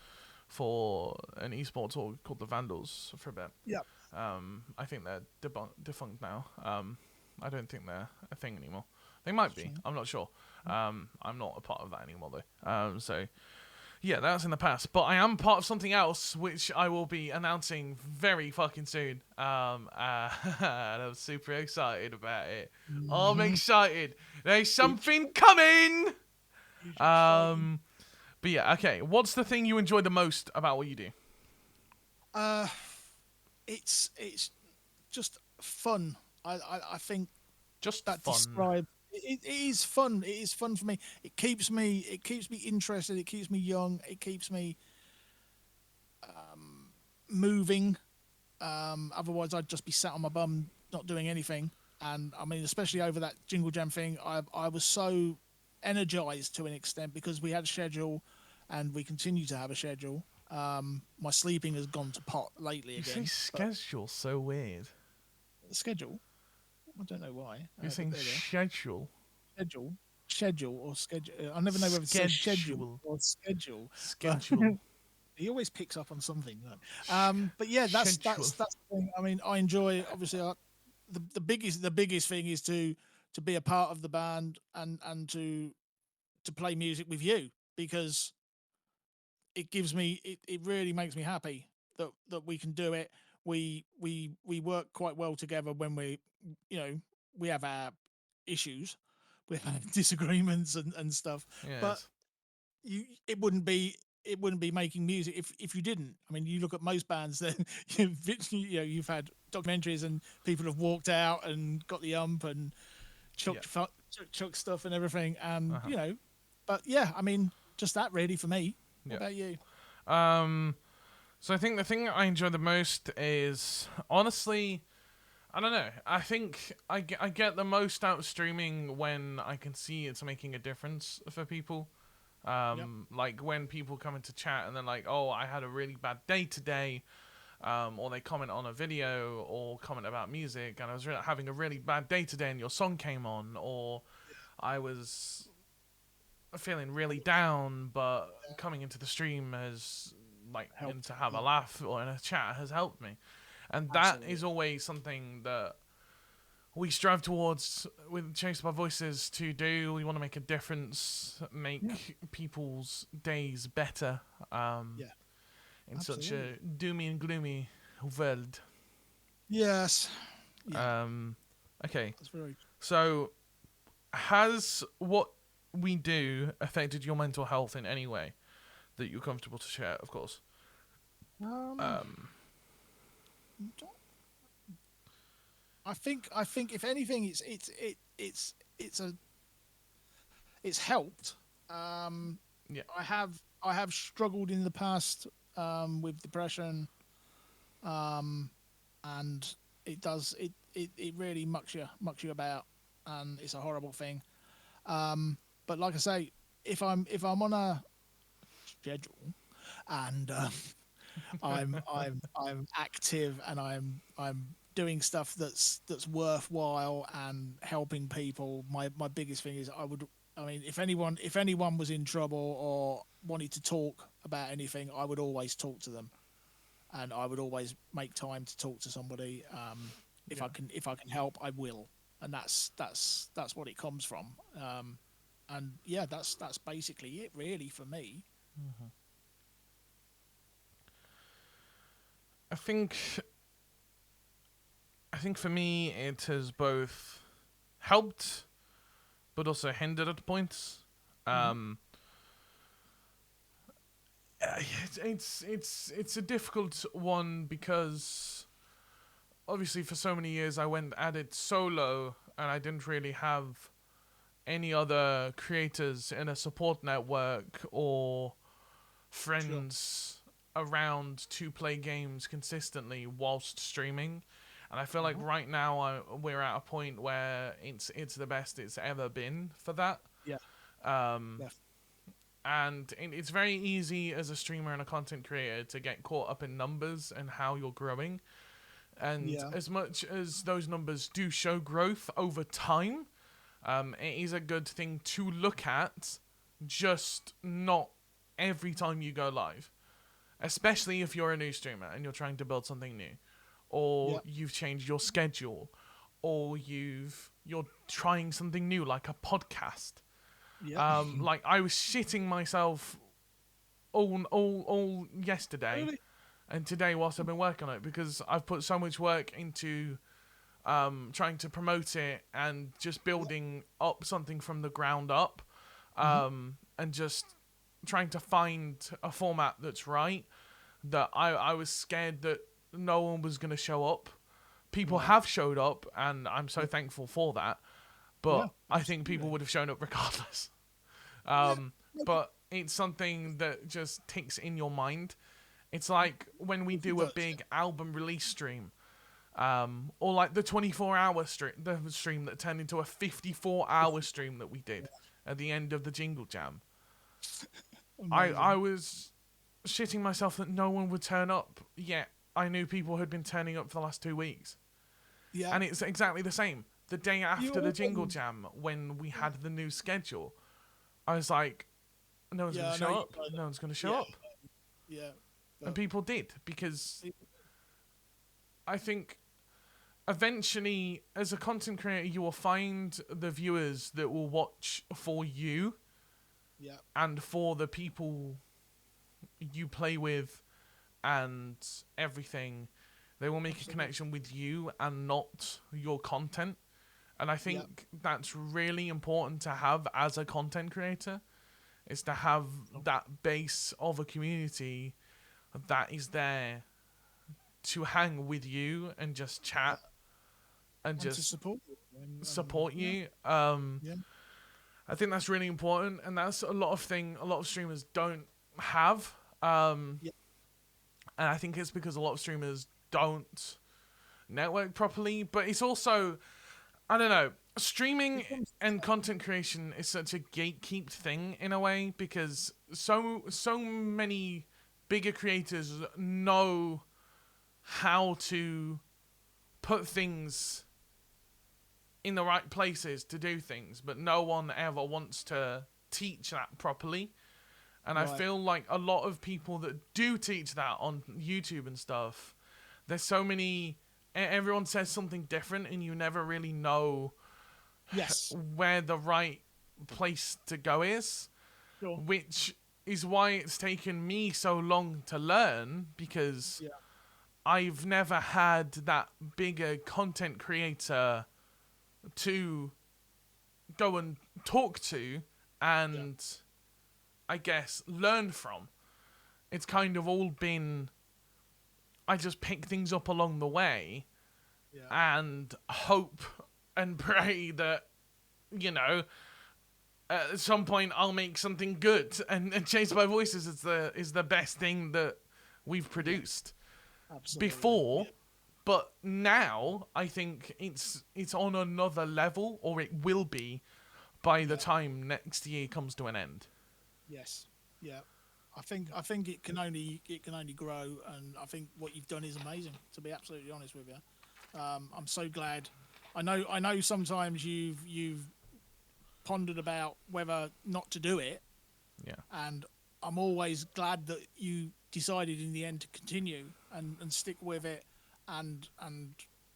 for an esports org called the Vandals for a bit. yeah. I think they're defunct now. I don't think they're a thing anymore. They might be. Shame. I'm not sure. I'm not a part of that anymore though. So yeah, that's in the past. But I am part of something else, which I will be announcing very fucking soon. And I'm super excited about it. Oh, I'm Mhm. excited. There's Huge, something coming. huge exciting. Um, but yeah, okay. What's the thing you enjoy the most about what you do? Uh, it's just fun. I think Just that fun. describes it is fun. It is fun for me. It keeps me interested. It keeps me young. It keeps me moving. Otherwise, I'd just be sat on my bum not doing anything. And I mean, especially over that Jingle Jam thing, I was so energized to an extent because we had a schedule, and we continue to have a schedule. My sleeping has gone to pot lately You say again, but schedule so weird. the schedule, I don't know why, You're but saying there we are. schedule. Schedule, schedule or schedule. I never know whether to say schedule Schedule. or schedule, but Schedule. he always picks up on something. But yeah, that's Schedule. that's that's the thing. I mean, I enjoy obviously the biggest thing is to be a part of the band and to play music with you because it really makes me happy that we can do it. We work quite well together when you know we have our issues, we have disagreements and stuff, but Yes. it wouldn't be making music if you didn't. I mean, you look at most bands that you've had documentaries and people have walked out and got the ump and Yeah. chucked stuff and everything, and Uh-huh. but yeah, I mean, just that really for me. What Yeah. about you? Um. So I think the thing I enjoy the most is honestly, I don't know. I think I get the most out of streaming when I can see it's making a difference for people. Yep. Like when people come into chat and they're like, "Oh, I had a really bad day today," or they comment on a video or comment about music, and I was having a really bad day today, and your song came on, or I was feeling really down, but coming into the stream has like and Helped. to have a Yeah, laugh or in a chat has helped me, and that absolutely. is always something that we strive towards with Chased by Voices to do. We want to make a difference, Yeah, make people's days better, yeah, in such absolutely. a doomy and gloomy world. Yes. Yeah, Um, okay, that's very. so has what we do affected your mental health in any way that you're comfortable to share? Of course. Um, Um, I think if anything, it's helped. Um, yeah, I have struggled in the past with depression, um, and it really mucks you about, and it's a horrible thing. But like I say, if I'm on a schedule, and I'm active, and I'm doing stuff that's worthwhile and helping people. My biggest thing is I mean, if anyone was in trouble or wanted to talk about anything, I would always talk to them, and I would always make time to talk to somebody. If I can help, I will, and that's what it comes from. And yeah, that's basically it, really, for me. I think for me it has both helped but also hindered at points. It's a difficult one because obviously for so many years I went at it solo and I didn't really have any other creators in a support network or friends around to play games consistently whilst streaming. And I feel like right now we're at a point where it's the best it's ever been for that. Yeah. And it's very easy as a streamer and a content creator to get caught up in numbers and how you're growing. And as much as those numbers do show growth over time, it is a good thing to look at, just not every time you go live. Especially if you're a new streamer and you're trying to build something new. Or you've changed your schedule. Or you're trying something new like a podcast. Like I was shitting myself all yesterday and today whilst I've been working on it because I've put so much work into trying to promote it and just building up something from the ground up, and just trying to find a format that's right. That I was scared that no one was going to show up. People have showed up and I'm so thankful for that. But I think people would have shown up regardless. But it's something that just ticks in your mind. It's like when we do a big album release stream, or like the 24-hour stream that turned into a 54-hour stream that we did at the end of the Jingle Jam. I was shitting myself that no one would turn up, yet I knew people had been turning up for the last 2 weeks. Yeah. And it's exactly the same. The day after the Jingle Jam, when we had the new schedule, I was like, no one's going to show up. No one's going to show up. Yeah. And people did, because I think eventually, as a content creator, you will find the viewers that will watch for you and for the people you play with and everything. They will make a connection with you and not your content. And I think that's really important to have as a content creator, is to have that base of a community that is there to hang with you and just chat and just support you. I think that's really important, and that's a lot of streamers don't have. And I think it's because a lot of streamers don't network properly, but it's also, I don't know, streaming and content creation is such a gatekeep thing in a way, because so many bigger creators know how to put things in the right places to do things, but no one ever wants to teach that properly. And I feel like a lot of people that do teach that on YouTube and stuff, there's so many, everyone says something different and you never really know where the right place to go is, which is why it's taken me so long to learn, because I've never had that bigger content creator to go and talk to and I guess learn from. It's kind of all been, I just pick things up along the way and hope and pray that, you know, at some point I'll make something good. And ChasedByVoices is the best thing that we've produced before. But now I think it's on another level, or it will be by the time next year comes to an end. Yes. Yeah. I think it can only grow, and I think what you've done is amazing. To be absolutely honest with you, I'm so glad. I know sometimes you've pondered about whether not to do it, Yeah. and I'm always glad that you decided in the end to continue and stick with it, and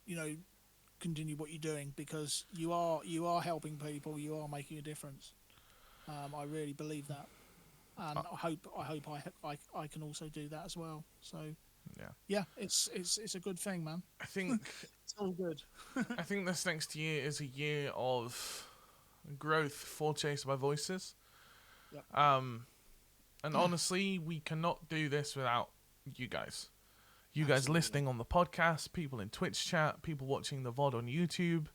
you know continue what you're doing, because you are helping people, you are making a difference. I really believe that, and I can also do that as well. So Yeah. yeah, it's a good thing, man. I think It's all good. I think this next year is a year of growth for Chased by Voices. Yep. And honestly, we cannot do this without you guys. You guys Absolutely. listening on the podcast, people in Twitch chat, people watching the VOD on YouTube.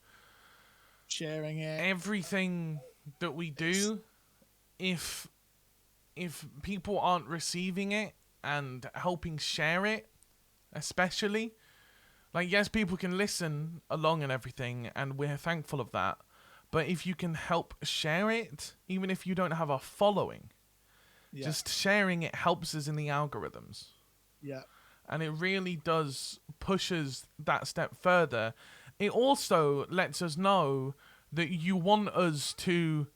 Sharing it. Everything that we do, if people aren't receiving it and helping share it, especially, like, yes, people can listen along and everything, and we're thankful of that. But if you can help share it, even if you don't have a following, Yeah. just sharing it helps us in the algorithms. Yeah. And it really does pushes that step further. It also lets us know that you want us to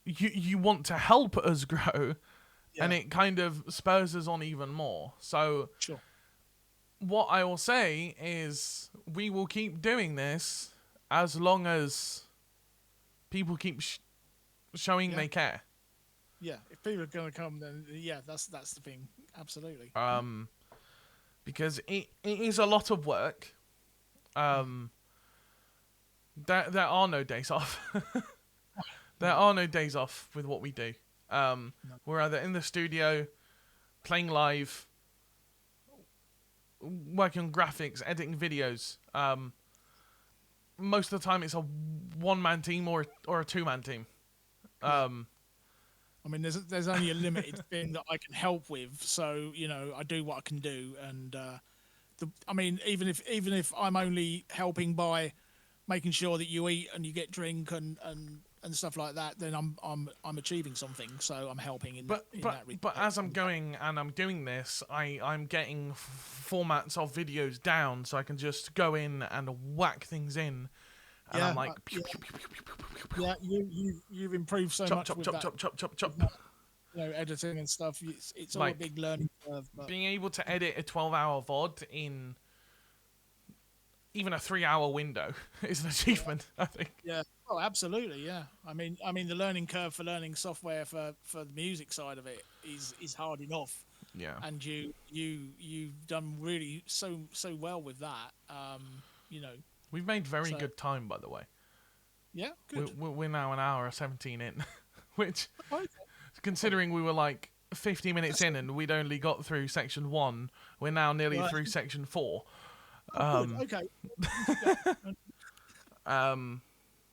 you want to help us grow, and Yeah. it kind of spurs us on even more. So Sure. what I will say is we will keep doing this as long as people keep showing Yeah. they care. Yeah. If people are going to come, then yeah, that's the thing. Absolutely. Because it is a lot of work. There are no days off. There are no days off with what we do. We're either in the studio, playing live, working on graphics, editing videos. Most of the time, it's a one-man team or a two-man team. I mean, there's only a limited thing that I can help with, so I do what I can do, and I mean, even if I'm only helping by making sure that you eat and you get drink and stuff like that, then I'm achieving something. So I'm helping in that regard. But as I'm going and I'm doing this, I'm getting formats of videos down, so I can just go in and whack things in, and I'm like, you've improved so chop much chop with chop that, chop chop chop chop. editing and stuff. It's all Like, a big learning curve. But being able to edit a 12-hour VOD in even a 3-hour window is an achievement, I think. yeah, oh, absolutely, yeah. I mean, the learning curve for learning software for the music side of it is hard enough. Yeah. And you've done really so well with that. We've made very good time, by the way. Yeah, good. We're now an hour 17 in, which, Okay. considering we were like 50 minutes in and we'd only got through section 1, we're now nearly through section 4. Good. Okay.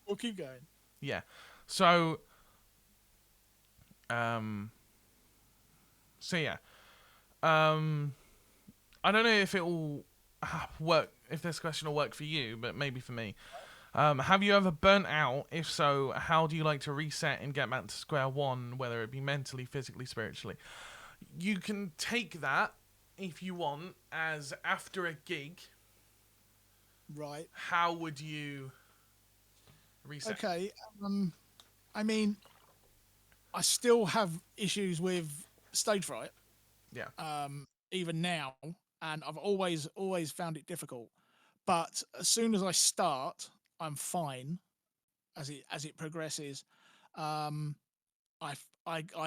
We'll keep going. Yeah. So yeah. I don't know if it will work, if this question will work for you, but maybe for me. Have you ever burnt out? If so, how do you like to reset and get back to square one, whether it be mentally, physically, spiritually? You can take that, if you want, as after a gig. Right. How would you reset? Okay. I mean, I still have issues with stage fright. Yeah. Even now, and I've always found it difficult. But as soon as I start, I'm fine. As it progresses, I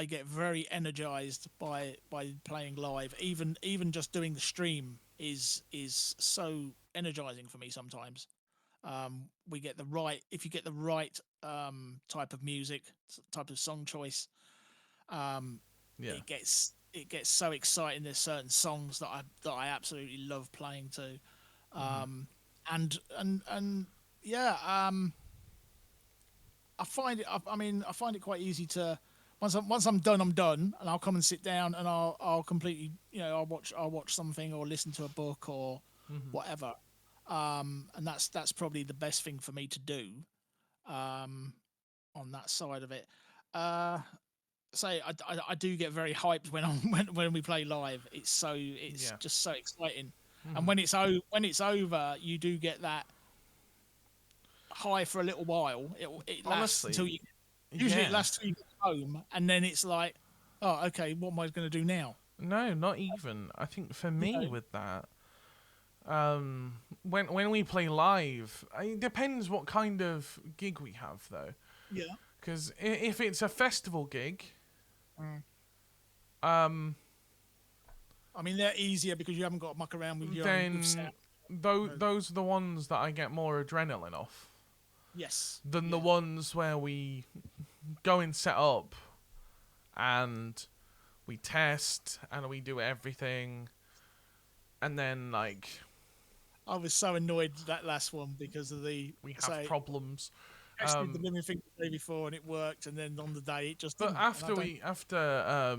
get very energized by playing live. Even just doing the stream is so energizing for me sometimes. We get the right if you get the right type of music, type of song choice. Yeah. It gets so exciting. There's certain songs that I absolutely love playing to, and yeah, I find it. I find it quite easy to once I'm done, and I'll come and sit down and I'll completely I'll watch something or listen to a book or whatever, and that's probably the best thing for me to do, on that side of it. say I do get very hyped when when we play live. It's Yeah. just so exciting, and when it's over, you do get that high for a little while. It lasts Honestly, until you. Usually it yeah. lasts till you get home, and then it's like, oh, okay, what am I going to do now? No, not even. I think for You me know? with that, when we play live, it depends what kind of gig we have though. Yeah. Because if it's a festival gig, Mm. um, I mean, they're easier because you haven't got to muck around with your own with then sound. those are the ones that I get more adrenaline off Yes. than the Yeah. ones where we go and set up and we test and we do everything, and then like I was so annoyed that last one because of the we have problems. tested the living thing the day before and it worked, and then on the day it just But didn't. And after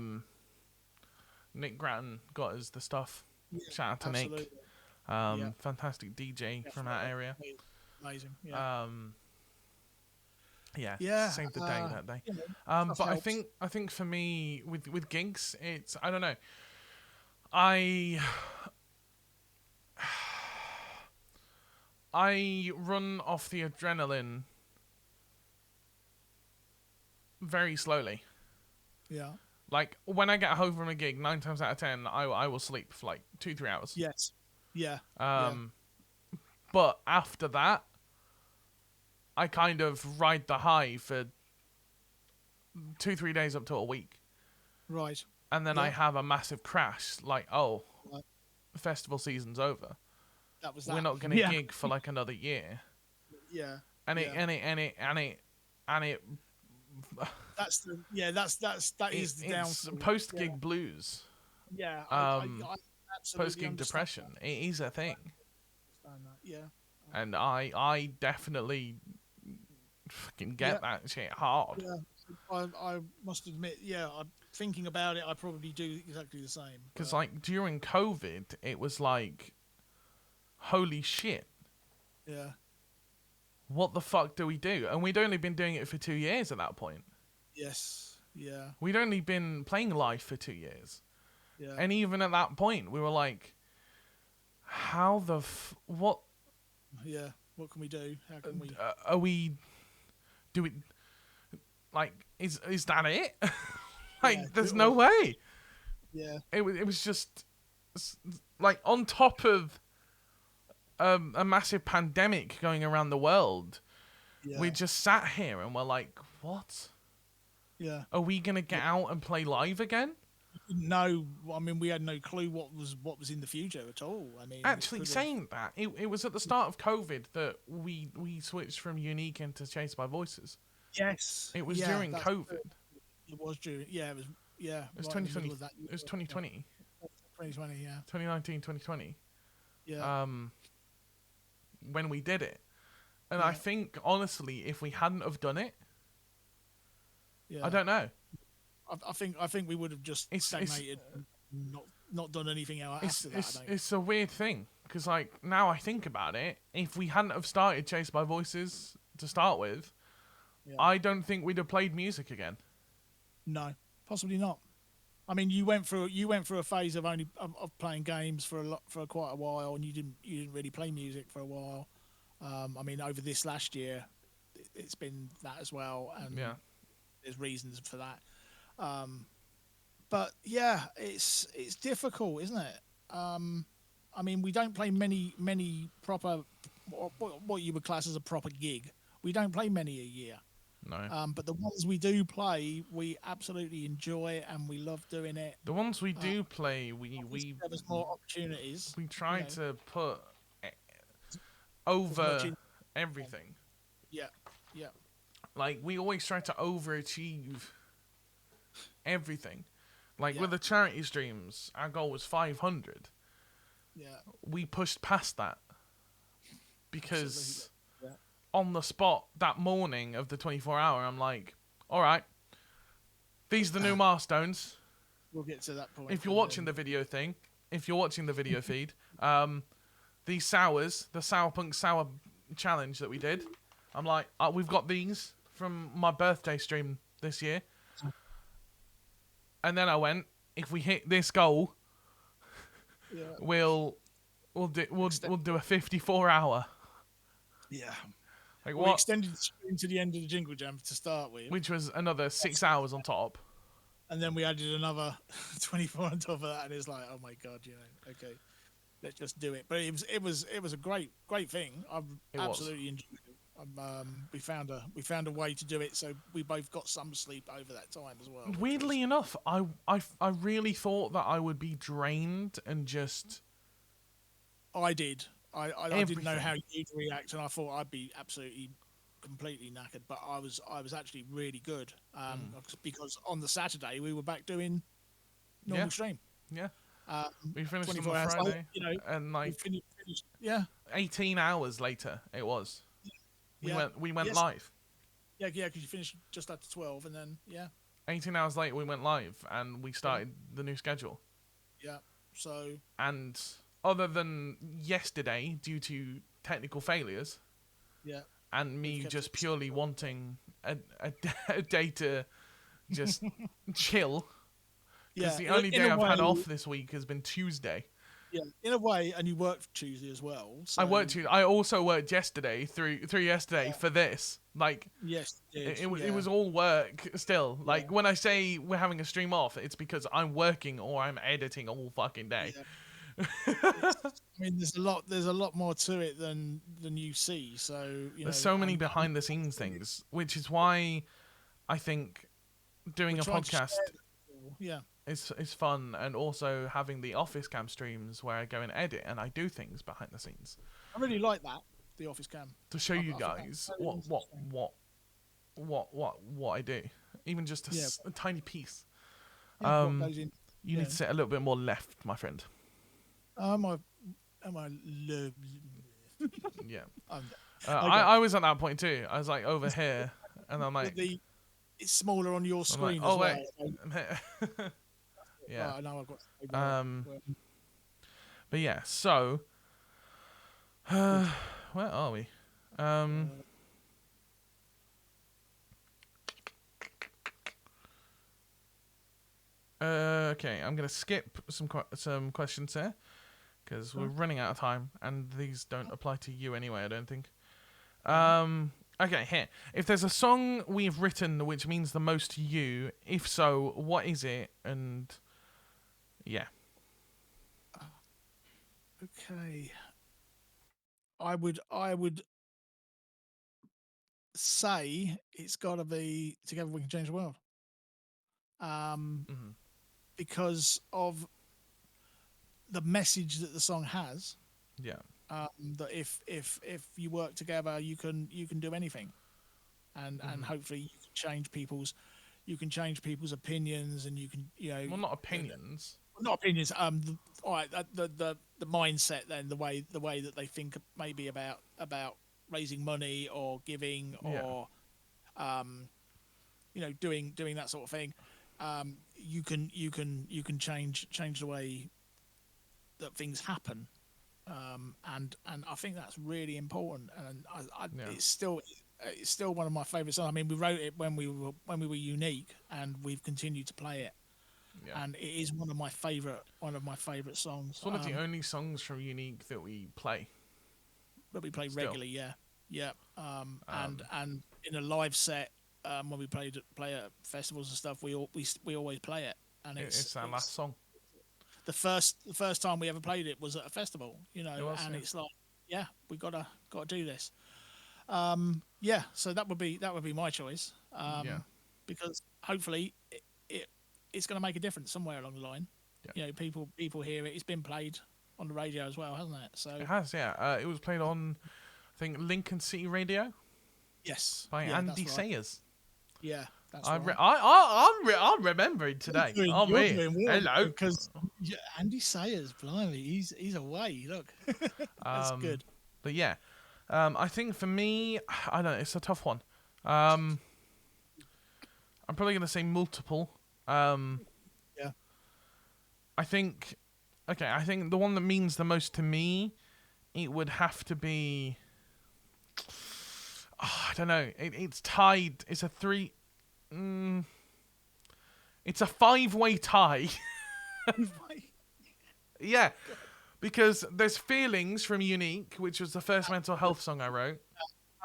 Nick Grattan got us the stuff, shout out to absolutely. Nick, Yeah. fantastic DJ from that area. Amazing. Yeah. Yeah, saved the day that day. You know, But stuff helps. I think for me with gigs, it's I don't know. I run off the adrenaline very slowly. Yeah. Like when I get home from a gig, 9 times out of 10, I will sleep for like 2-3 hours. Yes. Yeah. But after that, I kind of ride the high for 2-3 days up to a week, Right. and then Yeah. I have a massive crash. Like, oh, Right. the festival season's over. That was that. We're not gonna gig for like another year. Yeah. And Yeah. it That's the that is the it's downfall. post gig blues, Yeah. um, I absolutely post gig understand depression. It is a thing, that. Yeah. and I definitely fucking get that shit hard. Yeah. I must admit, yeah. I'm thinking about it. I probably do exactly the same. Because like during COVID, it was like, holy shit, Yeah. what the fuck do we do? And we'd only been doing it for 2 years at that point. Yes. Yeah. We'd only been playing live for 2 years. Yeah. And even at that point, we were like, how the what Yeah. What can we do? How can we? are we doing? Like, is that it? Like, Yeah, there's it no way. Yeah. It was just like on top of a massive pandemic going around the world. Yeah. We just sat here and we're like, what? Yeah. Are we gonna get out and play live again? No, I mean we had no clue what was in the future at all. I mean, Actually, saying that, it was at the start of COVID that we switched from Unique into ChasedByVoices. yes, It was yeah, during that's COVID. true. It was during. Yeah, it was. Yeah, It was right in the 2020. middle of that It was 2020. 2020. Yeah. 2019, 2020. Yeah. When we did it. And I think, honestly, if we hadn't have done it, Yeah. I don't know. I think we would have just stagnated, and not done anything else after that. It's a weird thing. Because, like, now I think about it, if we hadn't have started Chased by Voices to start with, I don't think we'd have played music again. No, possibly not. I mean, you went through a phase of of playing games for quite a while, and you didn't really play music for a while. I mean, over this last year, it's been that as well, and there's reasons for that. But yeah, it's difficult, isn't it? I mean, we don't play many proper what you would class as a proper gig. We don't play many a year. No. But the ones we do play, we absolutely enjoy and we love doing it. The ones we do play, we there's more opportunities. we try to put over everything. Yeah, yeah, Like, we always try to overachieve everything. Like, with the charity streams, our goal was 500. yeah, We pushed past that. Because Absolutely. Yeah. on the spot, that morning of the 24-hour, I'm like, all right, these are the new milestones. We'll get to that point. If you're watching the video thing, if you're watching the video feed, these sours, the Sourpunk Sour challenge that we did, I'm like, we've got these from my birthday stream this year. And then I went, if we hit this goal, Yeah. we'll do a 54-hour. Yeah. Like We what? extended the stream to the end of the Jingle Jam to start with, Which was another 6 hours on top. and then we added another 24 on top of that, and it's like, oh my god, okay, let's just do it. But it was a great thing. I absolutely enjoyed it. We found a way to do it, so we both got some sleep over that time as well. Weirdly enough, I really thought that I would be drained and just. I did. I didn't know Everything. how you'd react, and I thought I'd be absolutely completely knackered. But I was actually really good, because on the Saturday we were back doing normal stream. Yeah. We finished on 24 the hours Friday, later, and we like finished. Yeah. 18 hours later it was. We went Yes. live. Yeah, because you finished just after 12, and then 18 hours later we went live and we started the new schedule. yeah. So And other than yesterday, due to technical failures, yeah, and me kept just it purely wanting a day to just chill, because the only in day a I've had way- off this week has been Tuesday. Yeah, in a way, and you worked Tuesday as well. So, I also worked yesterday through yesterday for this. Like Yes, it was all work still. Like when I say we're having a stream off, it's because I'm working or I'm editing all fucking day. Yeah. I mean, there's a lot more to it than you see. So There's so many behind the scenes things, which is why I think doing a podcast Yeah, is fun, and also having the office cam streams where I go and edit and I do things behind the scenes I really like that, the office cam. to show I you think guys that's very what I do, even just a tiny piece. Yeah, what goes in. You need to sit a little bit more left, my friend. Am I low? Yeah. Okay. I was at that point too. I was like over here, and I'm like, It's smaller on your I'm screen like, as oh well. wait. Yeah. Right, I know I've got. But yeah, so where are we? Okay, I'm gonna skip some questions here because we're running out of time, and these don't apply to you anyway. I don't think. Okay, here. If there's a song we've written which means the most to you, if so, what is it? And yeah. Okay. I would say it's got to be "Together We Can Change the World." Because of the message that the song has. Yeah. That if you work together, you can do anything, and hopefully you can change people's opinions, and you can Well, not opinions. not opinions. All right, the mindset, then the way that they think maybe about raising money or giving or doing that sort of thing. You can change the way that things happen. And I think that's really important, and it's still one of my favourite songs. I mean, we wrote it when we were unique, and we've continued to play it, and it is one of my favourite songs. It's one of the only songs from Unique that we play. That we play Still. regularly, yeah. And in a live set, when we play at festivals and stuff, we always play it, and It's our last song. The first time we ever played it was at a festival, it's like, we gotta do this. So that would be my choice. Because hopefully it's going to make a difference somewhere along the line. Yeah. People hear it. It's been played on the radio as well, hasn't it? So it has, yeah. It was played on, I think, Lincoln City Radio. Yes. By Andy right. Sayers. Yeah. That's I'm remembering today. You're doing well, Hello. Because Andy Sayers, blimey, he's away. Look, that's good. But yeah, I think for me, I don't know. It's a tough one. I'm probably gonna say multiple. Yeah. I think the one that means the most to me, it would have to be. Oh, I don't know. It's tied. It's a three. It's a 5-way tie. Yeah, because there's Feelings from Unique, which was the first mental health song I wrote.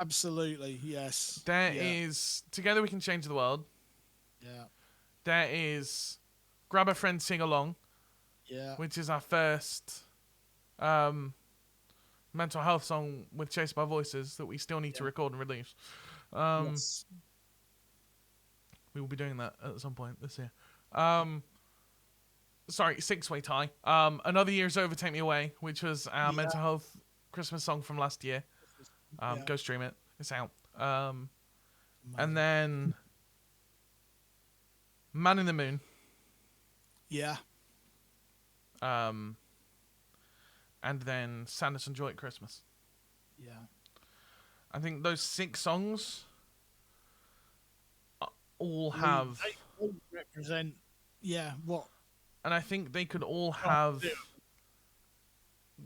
Absolutely, yes. There is Together We Can Change the World. Yeah. There is Grab a Friend, Sing Along, Yeah. which is our first mental health song with Chased by Voices that we still need to record and release. Yes. We will be doing that at some point this year. Sorry, 6-way tie. Another Year's Over, Take Me Away, which was our mental health Christmas song from last year. Go stream it. It's out. And then Man in the Moon. Yeah. And then Sadness and Joy at Christmas. Yeah. I think those 6 songs all have... They all represent, what? And I think they could all have...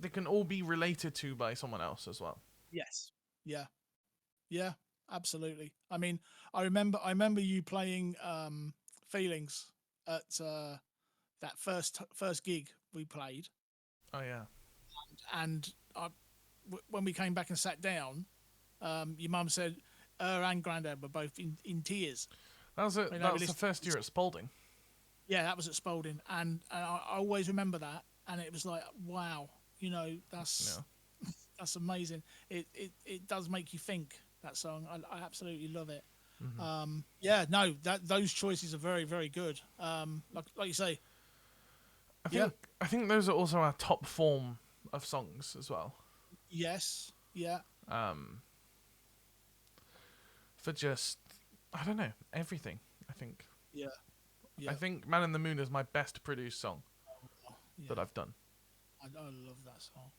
They can all be related to by someone else as well. Yes. Yeah. Yeah, absolutely. I mean, I remember you playing Feelings at that first gig we played. Oh, yeah. And when we came back and sat down, your mum said her and Grandad were both in tears. That was the first year at Spalding. Yeah, that was at Spalding, and I always remember that. And it was like, wow, that's amazing. It does make you think, that song. I absolutely love it. Mm-hmm. Those choices are very, very good. Like you say. I think those are also our top form of songs as well. Yes. Yeah. For just, I don't know, everything, I think. Yeah. I think Man in the Moon is my best produced song that I've done. I love that song.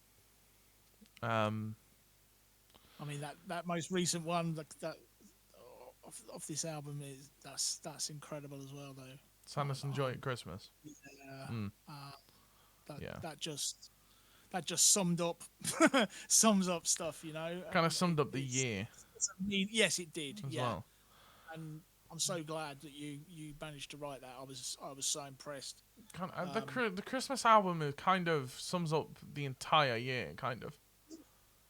I mean, that most recent one that off this album that's incredible as well, though. Sadness and Joy at Christmas. That just summed up stuff, Kind of summed up the year. Yes, it did. As well. And I'm so glad that you managed to write that. I was so impressed. The Christmas album is kind of sums up the entire year, kind of.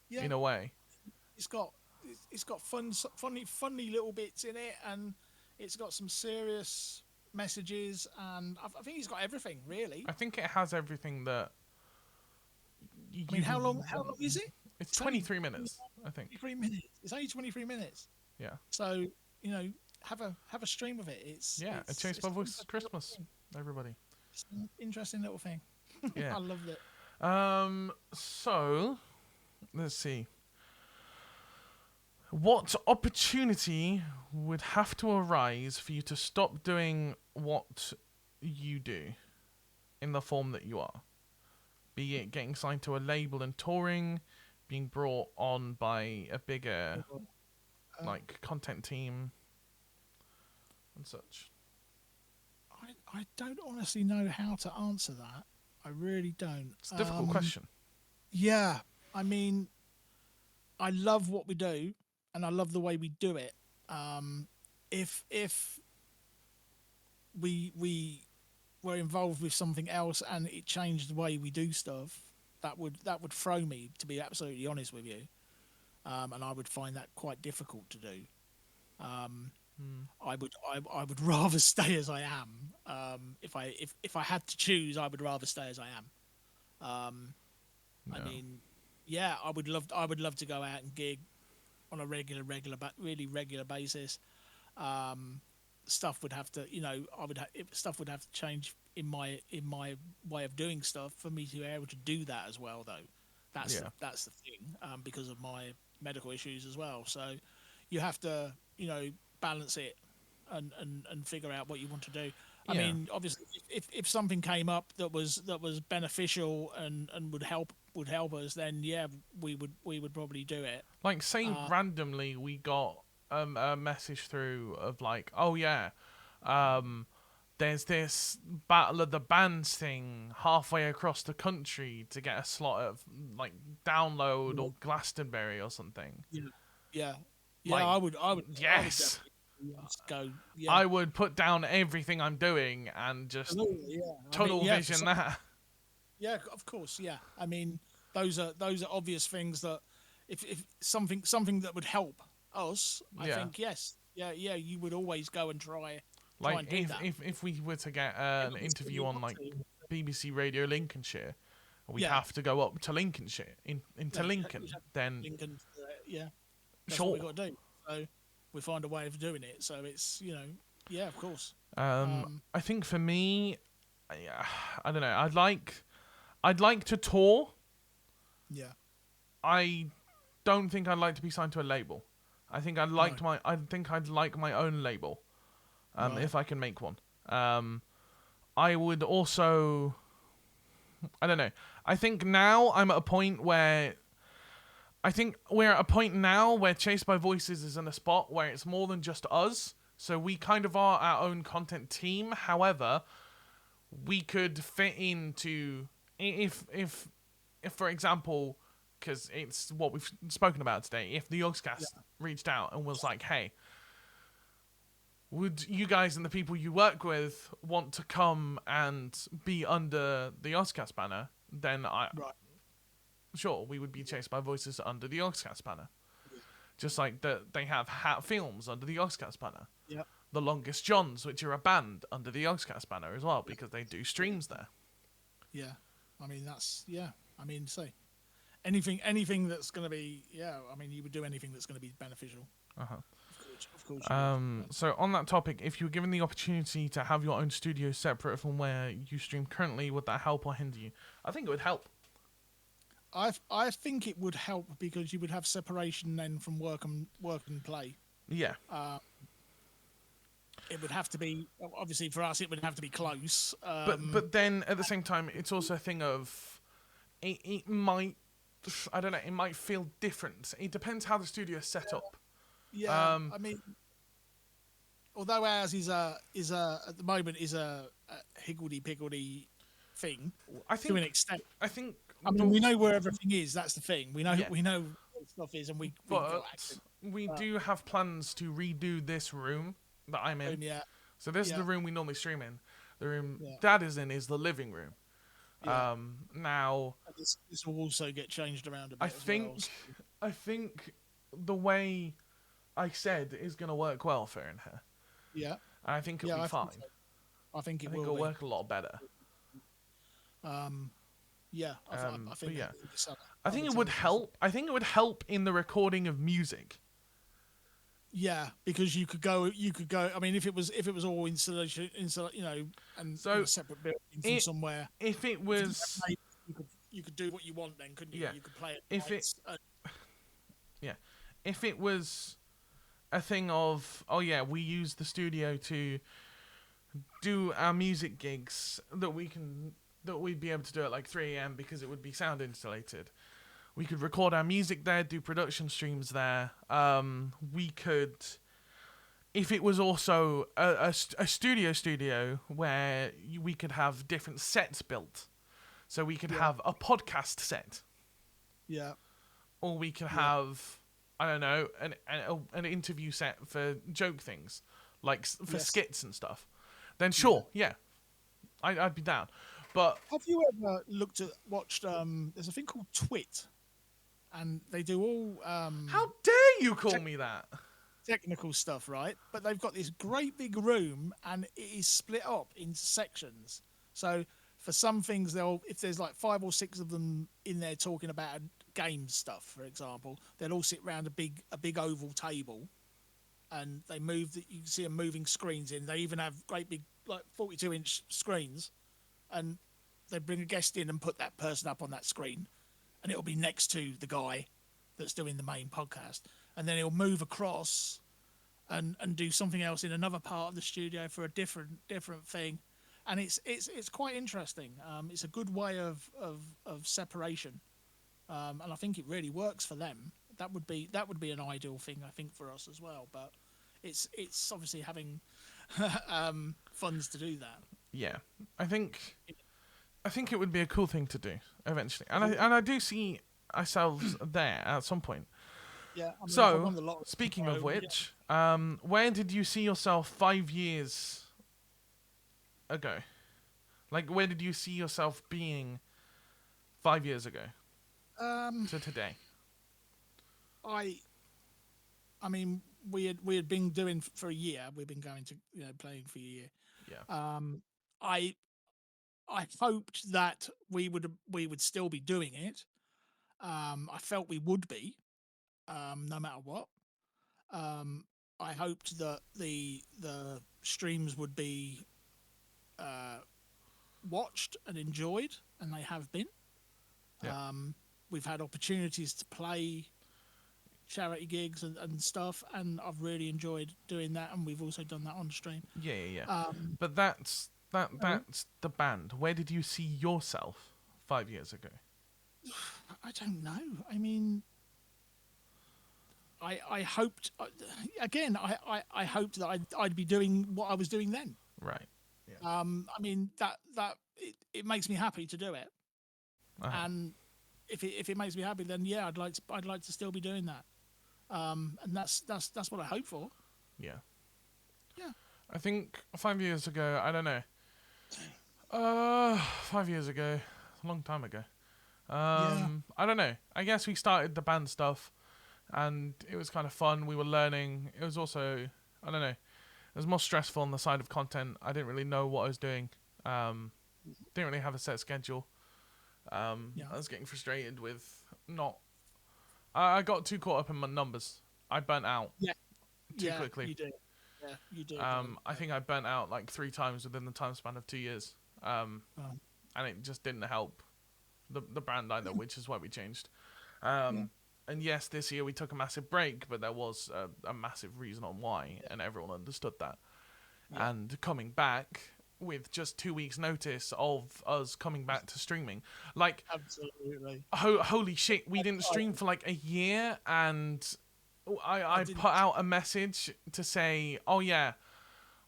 Yeah. In a way. It's got funny little bits in it, and it's got some serious messages, and I think it's got everything, really. I think it has everything that. I mean, how long is it? It's 23 minutes, I think. 23 minutes. It's only 23 minutes. Yeah. So have a stream of it. It's a Chased by Voices Christmas, everybody. It's an interesting little thing. Yeah. I loved it. So let's see. What opportunity would have to arise for you to stop doing what you do in the form that you are? Be it getting signed to a label and touring, being brought on by a bigger content team and such. I don't honestly know how to answer that. I really don't. It's a difficult question. Yeah. I mean, I love what we do, and I love the way we do it. If we were involved with something else and it changed the way we do stuff, that would throw me, to be absolutely honest with you. And I would find that quite difficult to do. I would rather stay as I am. If I had to choose, I would rather stay as I am. I mean, I would love to go out and gig on a really regular basis. Stuff would have to, stuff would have to change in my way of doing stuff for me to be able to do that as well, though. That's the thing, because of my medical issues as well. So you have to, balance it and figure out what you want to do. I mean, obviously, if something came up that was beneficial and would help us, then we would probably do it. Like, say randomly we got a message through of like, oh yeah, there's this Battle of the Bands thing halfway across the country to get a slot of like Download or Glastonbury or something. Yeah. Like, I would. Yes. Just go. Yeah, I would put down everything I'm doing and just absolutely. Yeah, tunnel yeah, vision that. yeah, of course. Yeah, I mean, those are obvious things that if something that would help us, I Yeah. think yes, yeah, you would always go and try Like and do that. if we were to get Yeah, an but it's interview really on not like to- BBC Radio Lincolnshire, we'd Yeah, have to go up to Lincolnshire into yeah, Lincoln. Then Lincoln. Yeah, that's what sure. we got to do. So we find a way of doing it. So it's yeah, of course. I think for me, I don't know. I'd like to tour. Yeah, I don't think I'd like to be signed to a label. I think I'd like my own label, Right. if I can make one. I would also, I don't know. I think now I'm at a point where I think we're at a point now where Chased by Voices is in a spot where it's more than just us. So we kind of are our own content team. However, we could fit into if for example, because it's what we've spoken about today. If the Yogscast reached out and was like, "Hey, would you guys and the people you work with want to come and be under the Yogscast banner?" Then Right. sure, we would be Chased by Voices under the Yogscast banner. Just like they have Hat Films under the Yogscast banner. Yeah. The Longest Johns, which are a band under the Yogscast banner as well, because they do streams there. Yeah. I mean that's I mean say anything that's going to be I mean you would do anything that's going to be beneficial. Uh-huh. Of course. You would. So on that topic, if you were given the opportunity to have your own studio separate from where you stream currently, would that help or hinder you? I think it would help. I think it would help because you would have separation then from work and play. Yeah. It would have to be obviously for us. It would have to be close. But then at the same time, it's also a thing of it might, I don't know, it might feel different. It depends how the studio is set up. Yeah, I mean, although ours is at the moment is a higgledy piggledy thing I think to an extent. I think. I mean, we know where everything is. That's the thing. We know Yeah. what stuff is, and we But access. we do have plans to redo this room that I'm in. Yeah, So this is Yeah. the room we normally stream in. The room Yeah. Dad is in is the living room. Yeah. Now and this will also get changed around a bit. I as think well, so- I think the way I said is gonna work well for her and her. Yeah, And I think it'll Yeah, be I think fine. so. I think it I think will it'll be. work a lot better. Yeah, I But think. yeah. it's, I think it would help. I think it would help in the recording of music. Yeah, because you could go. I mean, if it was all installation, and So, in a separate building from somewhere, If it was you could do what you want then, couldn't you? Yeah. You could play it. If it- nights, if it was a thing of, oh yeah, we use the studio to do our music gigs that we'd be able to do at like 3 a.m. because it would be sound insulated. We could record our music there, do production streams there. We could, if it was also a studio where we could have different sets built. So we could have a podcast set, yeah, or we could have, I don't know, an interview set for joke things, like for Yes. skits and stuff. Then sure, yeah, I'd be down. But Have you ever watched? There's a thing called Twit, and they do all how dare you call me that? technical stuff, right? But they've got this great big room, and it is split up into sections. So for some things, if there's like 5 or 6 of them in there talking about game stuff, for example, they'll all sit around a big oval table, and they move. You can see them moving screens in. They even have great big like 42-inch screens, and they bring a guest in and put that person up on that screen, and it'll be next to the guy that's doing the main podcast, and then he'll move across and do something else in another part of the studio for a different thing, and it's quite interesting. It's a good way of separation, and I think it really works for them. That would be an ideal thing, I think, for us as well. But it's obviously having funds to do that. Yeah, I think it would be a cool thing to do eventually, and I do see ourselves there at some point. Yeah, I mean, if I So, won the lottery speaking tomorrow, of which, where did you see yourself 5 years ago? Like, where did you see yourself being 5 years ago to today? I I mean, we had been doing for a year. We've been going to playing for a year. Yeah. I I hoped that we would still be doing it. I felt we would be, no matter what. Um, I hoped that the streams would be uh, watched and enjoyed, and they have been. Yeah. We've had opportunities to play charity gigs and stuff, and I've really enjoyed doing that. And we've also done that on stream. Yeah, yeah, yeah. Um, But that's the band. Where did you see yourself 5 years ago? I don't know. I mean, I hoped again. I hoped that I'd be doing what I was doing then. Right. Yeah. I mean it makes me happy to do it, Uh-huh. and if it makes me happy, then yeah, I'd like to still be doing that. And that's what I hope for. Yeah. Yeah. I think 5 years ago, I don't know. 5 years ago, a long time ago. I don't know. I guess we started the band stuff, and it was kind of fun. We were learning. It was also, I don't know, it was more stressful on the side of content. I didn't really know what I was doing. Didn't really have a set schedule. I was getting frustrated with not. I got too caught up in my numbers. I burnt out too quickly. You do. Yeah, you do. I think I burnt out like 3 times within the time span of 2 years. And it just didn't help the brand either, which is why we changed. And yes, this year we took a massive break, but there was a massive reason on why, and everyone understood that. Yeah. And coming back with just 2 weeks' notice of us coming back to streaming, like, Absolutely. holy shit, we didn't stream for like a year, and I put out a message to say, oh yeah,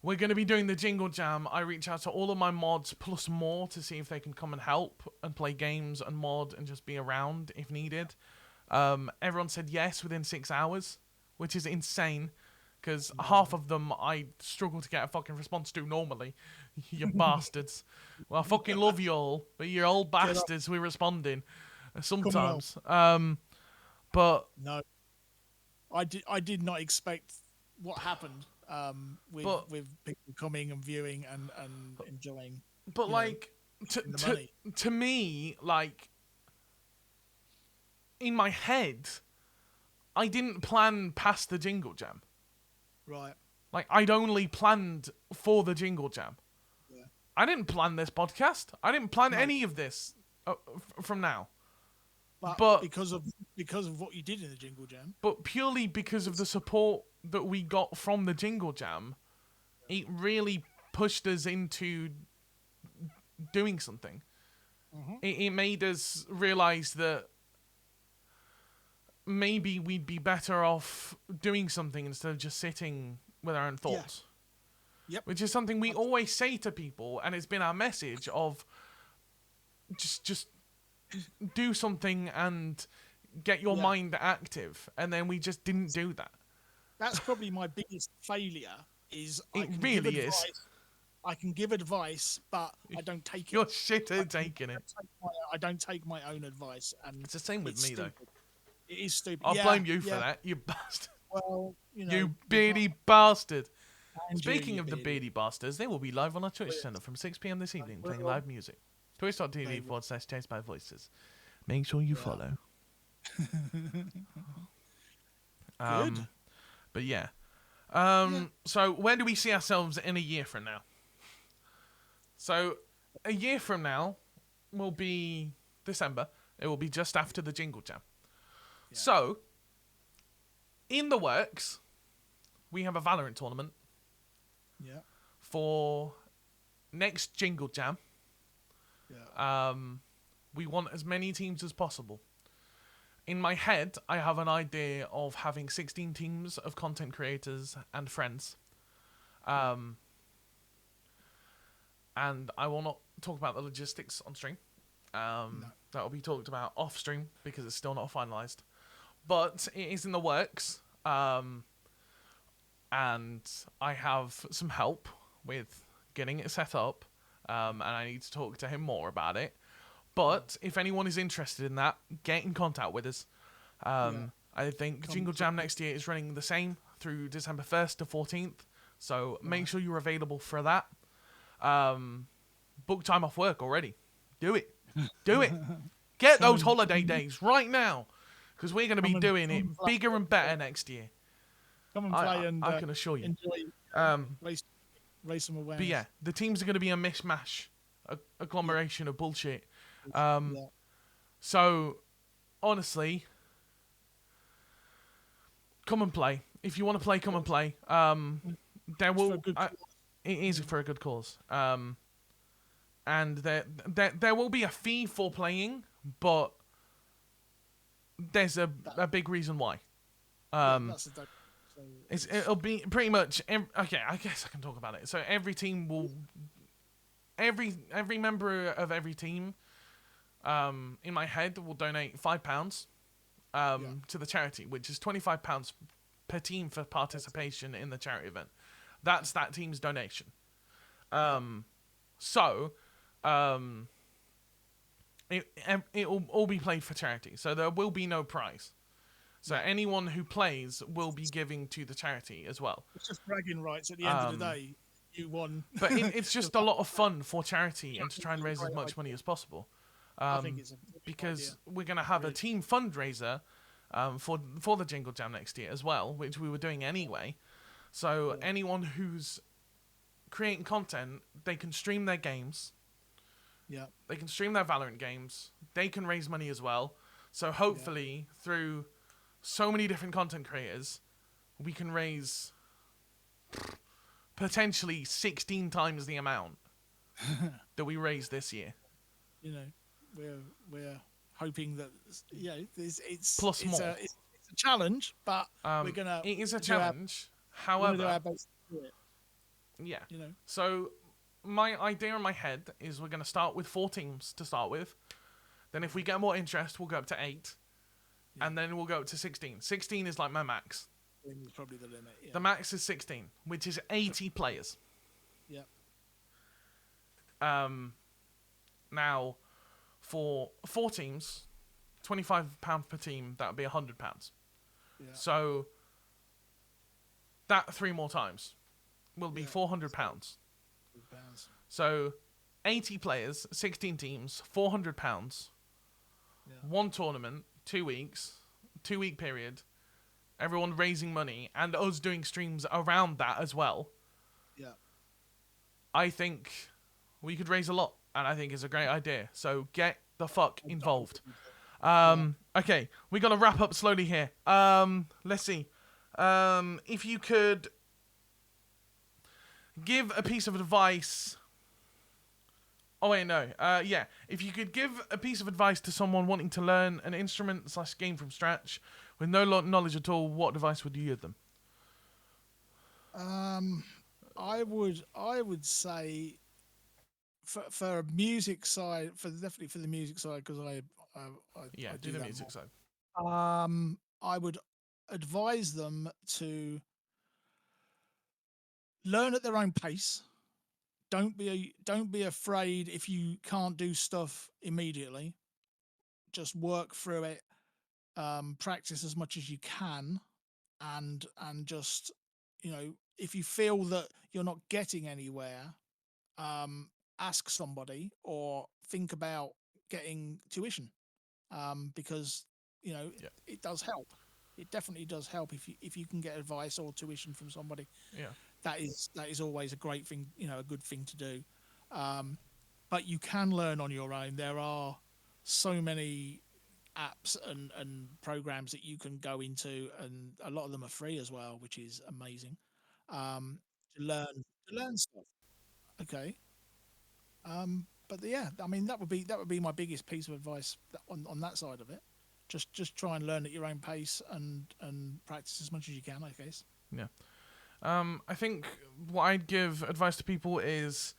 we're going to be doing the Jingle Jam. I reach out to all of my mods plus more to see if they can come and help and play games and mod and just be around if needed. Everyone said yes within 6 hours, which is insane, because half of them I struggle to get a fucking response to normally. You bastards. Well, I fucking love you all, but you're all bastards. We're responding sometimes. But No, I did not expect what happened with people coming and viewing and enjoying. But like to me, like, in my head, I didn't plan past the Jingle Jam. Right. Like, I'd only planned for the Jingle Jam. Yeah. I didn't plan this podcast. I didn't plan any of this from now. But because of what you did in the Jingle Jam. But purely because of the support that we got from the Jingle Jam, it really pushed us into doing something. Mm-hmm. It made us realize that maybe we'd be better off doing something instead of just sitting with our own thoughts. Yeah. Yep. Which is something we always say to people, and it's been our message of just do something and get your mind active, and then we just didn't do that. That's probably my biggest failure. I can give advice, but I don't take it. You're shit at taking it. I don't take my own advice, and It's the same with me, stupid. though. It is stupid. I'll blame you for that, you bastard. Well, you beardy bastard. And Speaking you of the beardy bastards, they will be live on our Twitch channel from 6 p.m. this evening, playing live music. Twitch.tv/ChasedByVoices. Make sure you follow. Good. But yeah. So where do we see ourselves in a year from now? So a year from now will be December. It will be just after the Jingle Jam. Yeah. So in the works, we have a Valorant tournament. Yeah. For next Jingle Jam. Yeah. We want as many teams as possible. In my head, I have an idea of having 16 teams of content creators and friends. And I will not talk about the logistics on stream. No. That will be talked about off stream because it's still not finalized. but it is in the works. And I have some help with getting it set up. And I need to talk to him more about it. But if anyone is interested in that, get in contact with us. I think Jingle Jam next year is running the same through December 1st to 14th. So make sure you're available for that. Book time off work already. Do it. Do it. Get those holiday days right now. Because we're going to be doing it bigger and better next year. Come and play I can assure you. Enjoy race some awareness. But yeah, the teams are going to be a mishmash, a agglomeration of bullshit. So, honestly, come and play. If you want to play, come and play. There will it is for a good cause. And there will be a fee for playing, but there's a big reason why. It'll be pretty much okay. I guess I can talk about it. So every team will, every member of every team, in my head will donate £5, to the charity, which is £25 per team for participation in the charity event. That's that team's donation. It'll all be played for charity, so there will be no prize. So anyone who plays will be giving to the charity as well. It's just bragging rights at the end of the day. You won. But it's just a lot of fun for charity and to try and raise as much money as possible. I think it's because we're going to have a team fundraiser for the Jingle Jam next year as well, which we were doing anyway. So anyone who's creating content, they can stream their games. Yeah. They can stream their Valorant games. They can raise money as well. So hopefully through so many different content creators, we can raise potentially 16 times the amount that we raised this year. You know, we're hoping that it's plus more. It's a challenge, but we're gonna. It is a challenge. However, do our best to do it. Yeah. You know. So my idea in my head is we're gonna start with 4 teams to start with. Then if we get more interest, we'll go up to 8. And then we'll go up to 16. 16 is like my max. It's probably the limit. Yeah. The max is 16, which is 80 players. Yeah. Now, for 4 teams, £25 per team, that would be £100. Yeah. So, that 3 more times will be £400. So, 80 players, 16 teams, £400. 1 tournament, 2 weeks, 2-week period. Everyone raising money and us doing streams around that as well. Yeah. I think we could raise a lot, and I think it's a great idea. So get the fuck involved. Okay, we got to wrap up slowly here. Let's see. If you could give a piece of advice. Oh wait, no. If you could give a piece of advice to someone wanting to learn an instrument / game from scratch with no knowledge at all, what advice would you give them? I would say for a music side, definitely for the music side, because I do the music side. I would advise them to learn at their own pace. Don't be afraid if you can't do stuff immediately. Just work through it. Practice as much as you can, and just, you know, if you feel that you're not getting anywhere, ask somebody or think about getting tuition, because you know it does help. It definitely does help if you can get advice or tuition from somebody. Yeah. That is always a great thing, you know, a good thing to do. But you can learn on your own. There are so many apps and programs that you can go into, and a lot of them are free as well, which is amazing. To learn stuff. Okay. But yeah, I mean that would be my biggest piece of advice on that side of it. Just try and learn at your own pace and practice as much as you can, I guess. Yeah. I think what I'd give advice to people is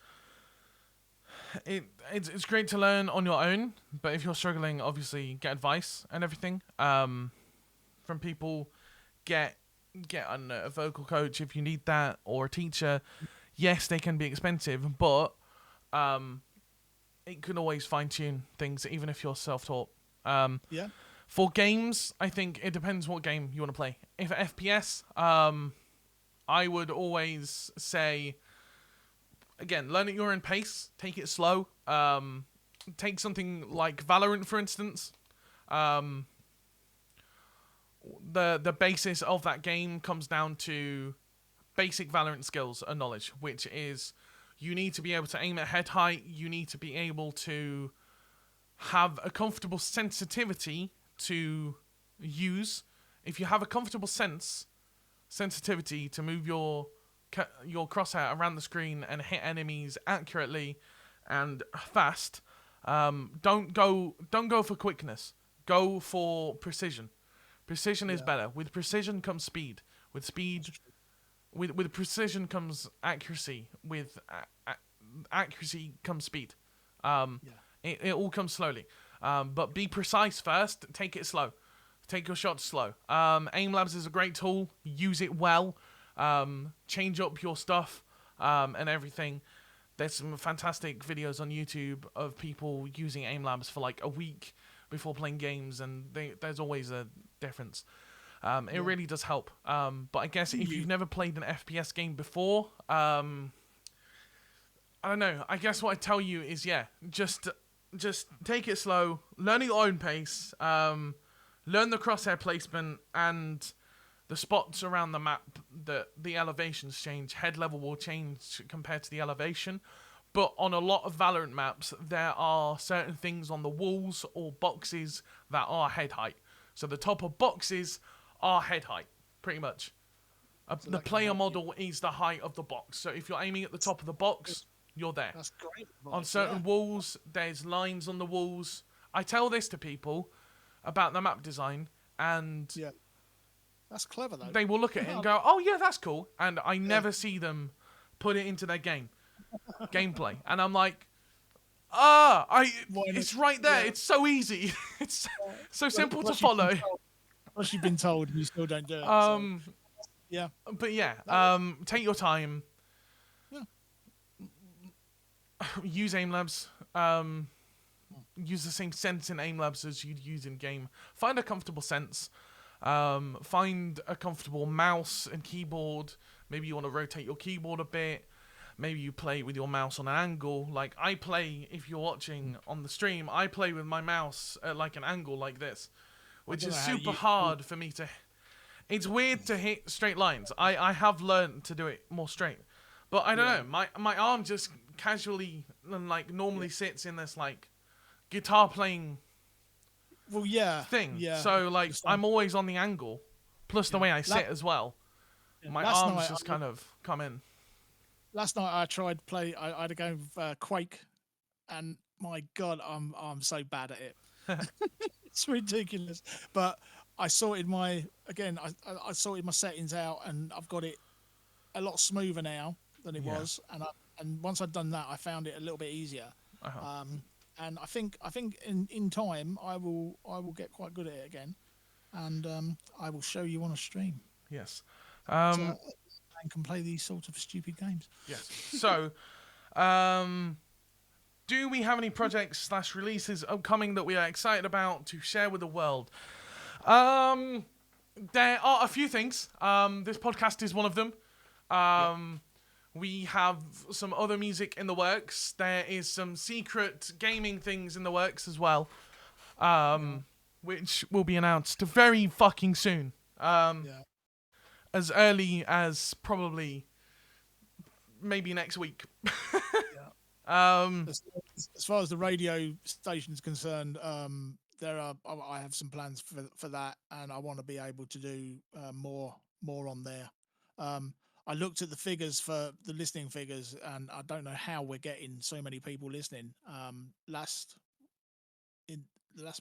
it's great to learn on your own, but if you're struggling, obviously get advice and everything. from people. Get a vocal coach if you need that, or a teacher. Yes, they can be expensive, but it can always fine tune things, even if you're self-taught. Yeah. For games, I think it depends what game you want to play. If FPS, I would always say, again, learn at your own pace. Take it slow. Take something like Valorant, for instance. The basis of that game comes down to basic Valorant skills and knowledge, which is you need to be able to aim at head height. You need to be able to have a comfortable sensitivity to use. If you have a comfortable sensitivity to move your crosshair around the screen and hit enemies accurately and fast, don't go for quickness. Go for precision. Precision is better. With precision comes speed. With precision comes accuracy. With accuracy comes speed. It all comes slowly. But be precise first. Take it slow. Take your shots slow. Aim Labs is a great tool. Use it well. Change up your stuff and everything. There's some fantastic videos on YouTube of people using Aim Labs for like a week before playing games, and there's always a difference. It really does help. But I guess if you've never played an FPS game before, I don't know. I guess what I tell you is, just take it slow, learn at your own pace, learn the crosshair placement and the spots around the map. The elevations change, head level will change compared to the elevation. But on a lot of Valorant maps, there are certain things on the walls or boxes that are head height. So the top of boxes are head height, pretty much. The player model is the height of the box. So if you're aiming at the top of the box, you're there. That's great. On certain walls, there's lines on the walls. I tell this to people about the map design, and that's clever though. They will look at it and go, "Oh yeah, that's cool," and I never see them put it into their gameplay, and I'm like, it's right there. It's so easy. It's so simple to follow. Once you've been told, and you still don't do it. But take your time. Use Aim Labs. Use the same sense in Aim Labs as you'd use in game. Find a comfortable sense. Find a comfortable mouse and keyboard. Maybe you want to rotate your keyboard a bit. Maybe you play with your mouse on an angle. Like I play, if you're watching on the stream, I play with my mouse at like an angle like this, which is super hard for me to. It's weird to hit straight lines. I have learned to do it more straight, but I don't know. My arm just casually and like normally sits in this like guitar playing thing. So like I'm always on the angle, plus the way I sit as well. My arms just kind of come in. Last night I tried to play. I had a game of Quake, and my God, I'm so bad at it. It's ridiculous. But I sorted my settings out, and I've got it a lot smoother now than it was. And once I'd done that, I found it a little bit easier. And I think in time I will get quite good at it again, and I will show you on a stream. Yes. And can play these sort of stupid games. Yes. So, do we have any projects / releases upcoming that we are excited about to share with the world? There are a few things. This podcast is one of them. We have some other music in the works. There is some secret gaming things in the works as well, which will be announced very fucking soon. As early as probably maybe next week. As far as the radio station is concerned, I have some plans for that, and I want to be able to do more on there. I looked at the figures for the listening figures, and I don't know how we're getting so many people listening. Last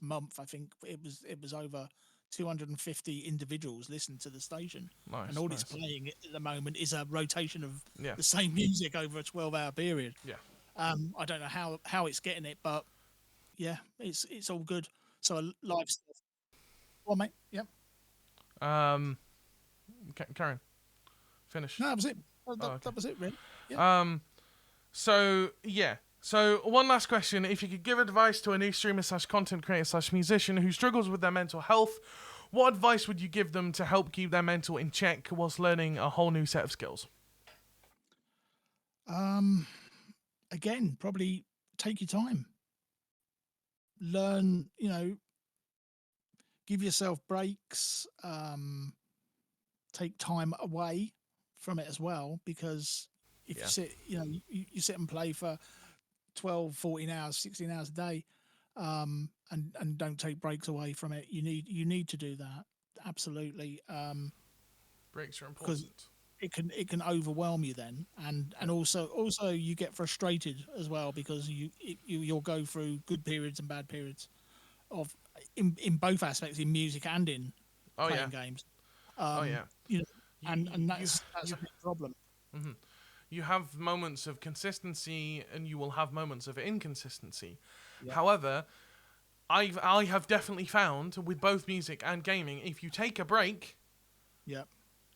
month, I think it was over 250 individuals listen to the station. Nice, and all it's playing at the moment is a rotation of the same music over a 12-hour period. I don't know how it's getting it, but it's all good. So live stuff. Well, mate, Karen, finish. No, that was it. That, okay. that was it, really. Yeah. So yeah. So one last question: if you could give advice to a new streamer / content creator / musician who struggles with their mental health, what advice would you give them to help keep their mental in check whilst learning a whole new set of skills? Again, probably take your time. Learn, give yourself breaks. Take time away from it as well, because if you sit, you sit and play for 12, 14 hours, 16 hours a day, and don't take breaks away from it. You need to do that. Absolutely. Breaks are Because important. it can overwhelm you then, and also you get frustrated as well, because you'll go through good periods and bad periods of in both aspects, in music and in playing games. And that's a big problem. Mm-hmm. You have moments of consistency and you will have moments of inconsistency. Yeah. However, I have definitely found with both music and gaming, if you take a break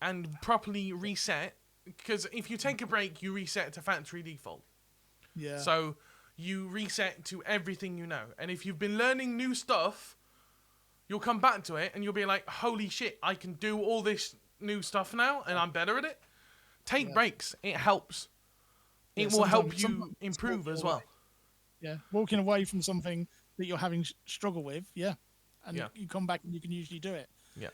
and properly reset, because if you take a break, you reset to factory default. Yeah. So you reset to everything you know. And if you've been learning new stuff, you'll come back to it and you'll be like, holy shit, I can do all this new stuff now and I'm better at it. Take breaks. It helps. It will help you improve as well. Yeah. Walking away from something that you're having struggle with. Yeah. And you come back and you can usually do it. Yeah.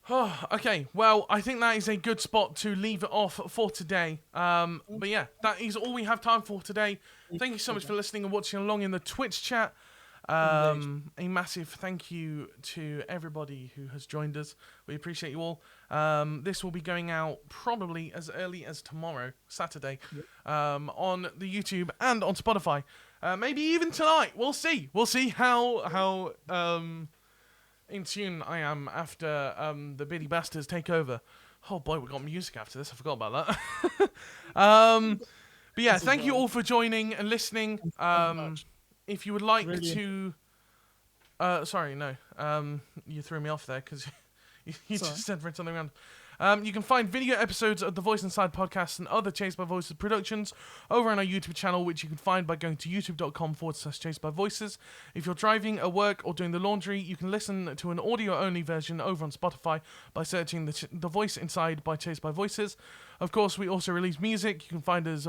Oh, okay. Well, I think that is a good spot to leave it off for today. But yeah, that is all we have time for today. Thank you so much for listening and watching along in the Twitch chat. A massive thank you to everybody who has joined us. We appreciate you all. This will be going out probably as early as tomorrow, Saturday, on the YouTube and on Spotify. Maybe even tonight. We'll see. We'll see how in tune I am after the Biddy Bastards take over. Oh boy, we got music after this. I forgot about that. But yeah, thank you all for joining and listening. If you would like to... sorry, no. You threw me off there because you just said something around. You can find video episodes of the Voice Inside podcast and other Chased by Voices productions over on our YouTube channel, which you can find by going to youtube.com/ChasedByVoices. If you're driving at work or doing the laundry, you can listen to an audio-only version over on Spotify by searching the Voice Inside by Chased by Voices. Of course, we also release music. You can find us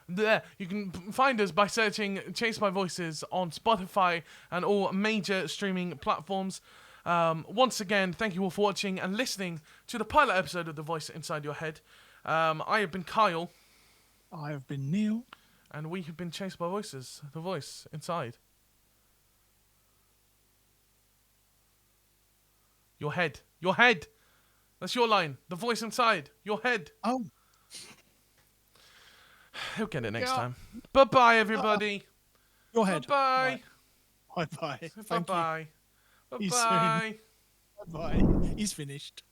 You can find us by searching Chased by Voices on Spotify and all major streaming platforms. Once again, thank you all for watching and listening to the pilot episode of The Voice Inside Your Head. I have been Kyle. I have been Neil. And we have been Chased by Voices, The Voice Inside Your Head. Your head! That's your line. The Voice Inside Your Head. Oh. He'll get it next time. Bye-bye, everybody. Your head. Bye-bye. Bye-bye. Bye-bye. Bye-bye. Bye-bye. He's finished.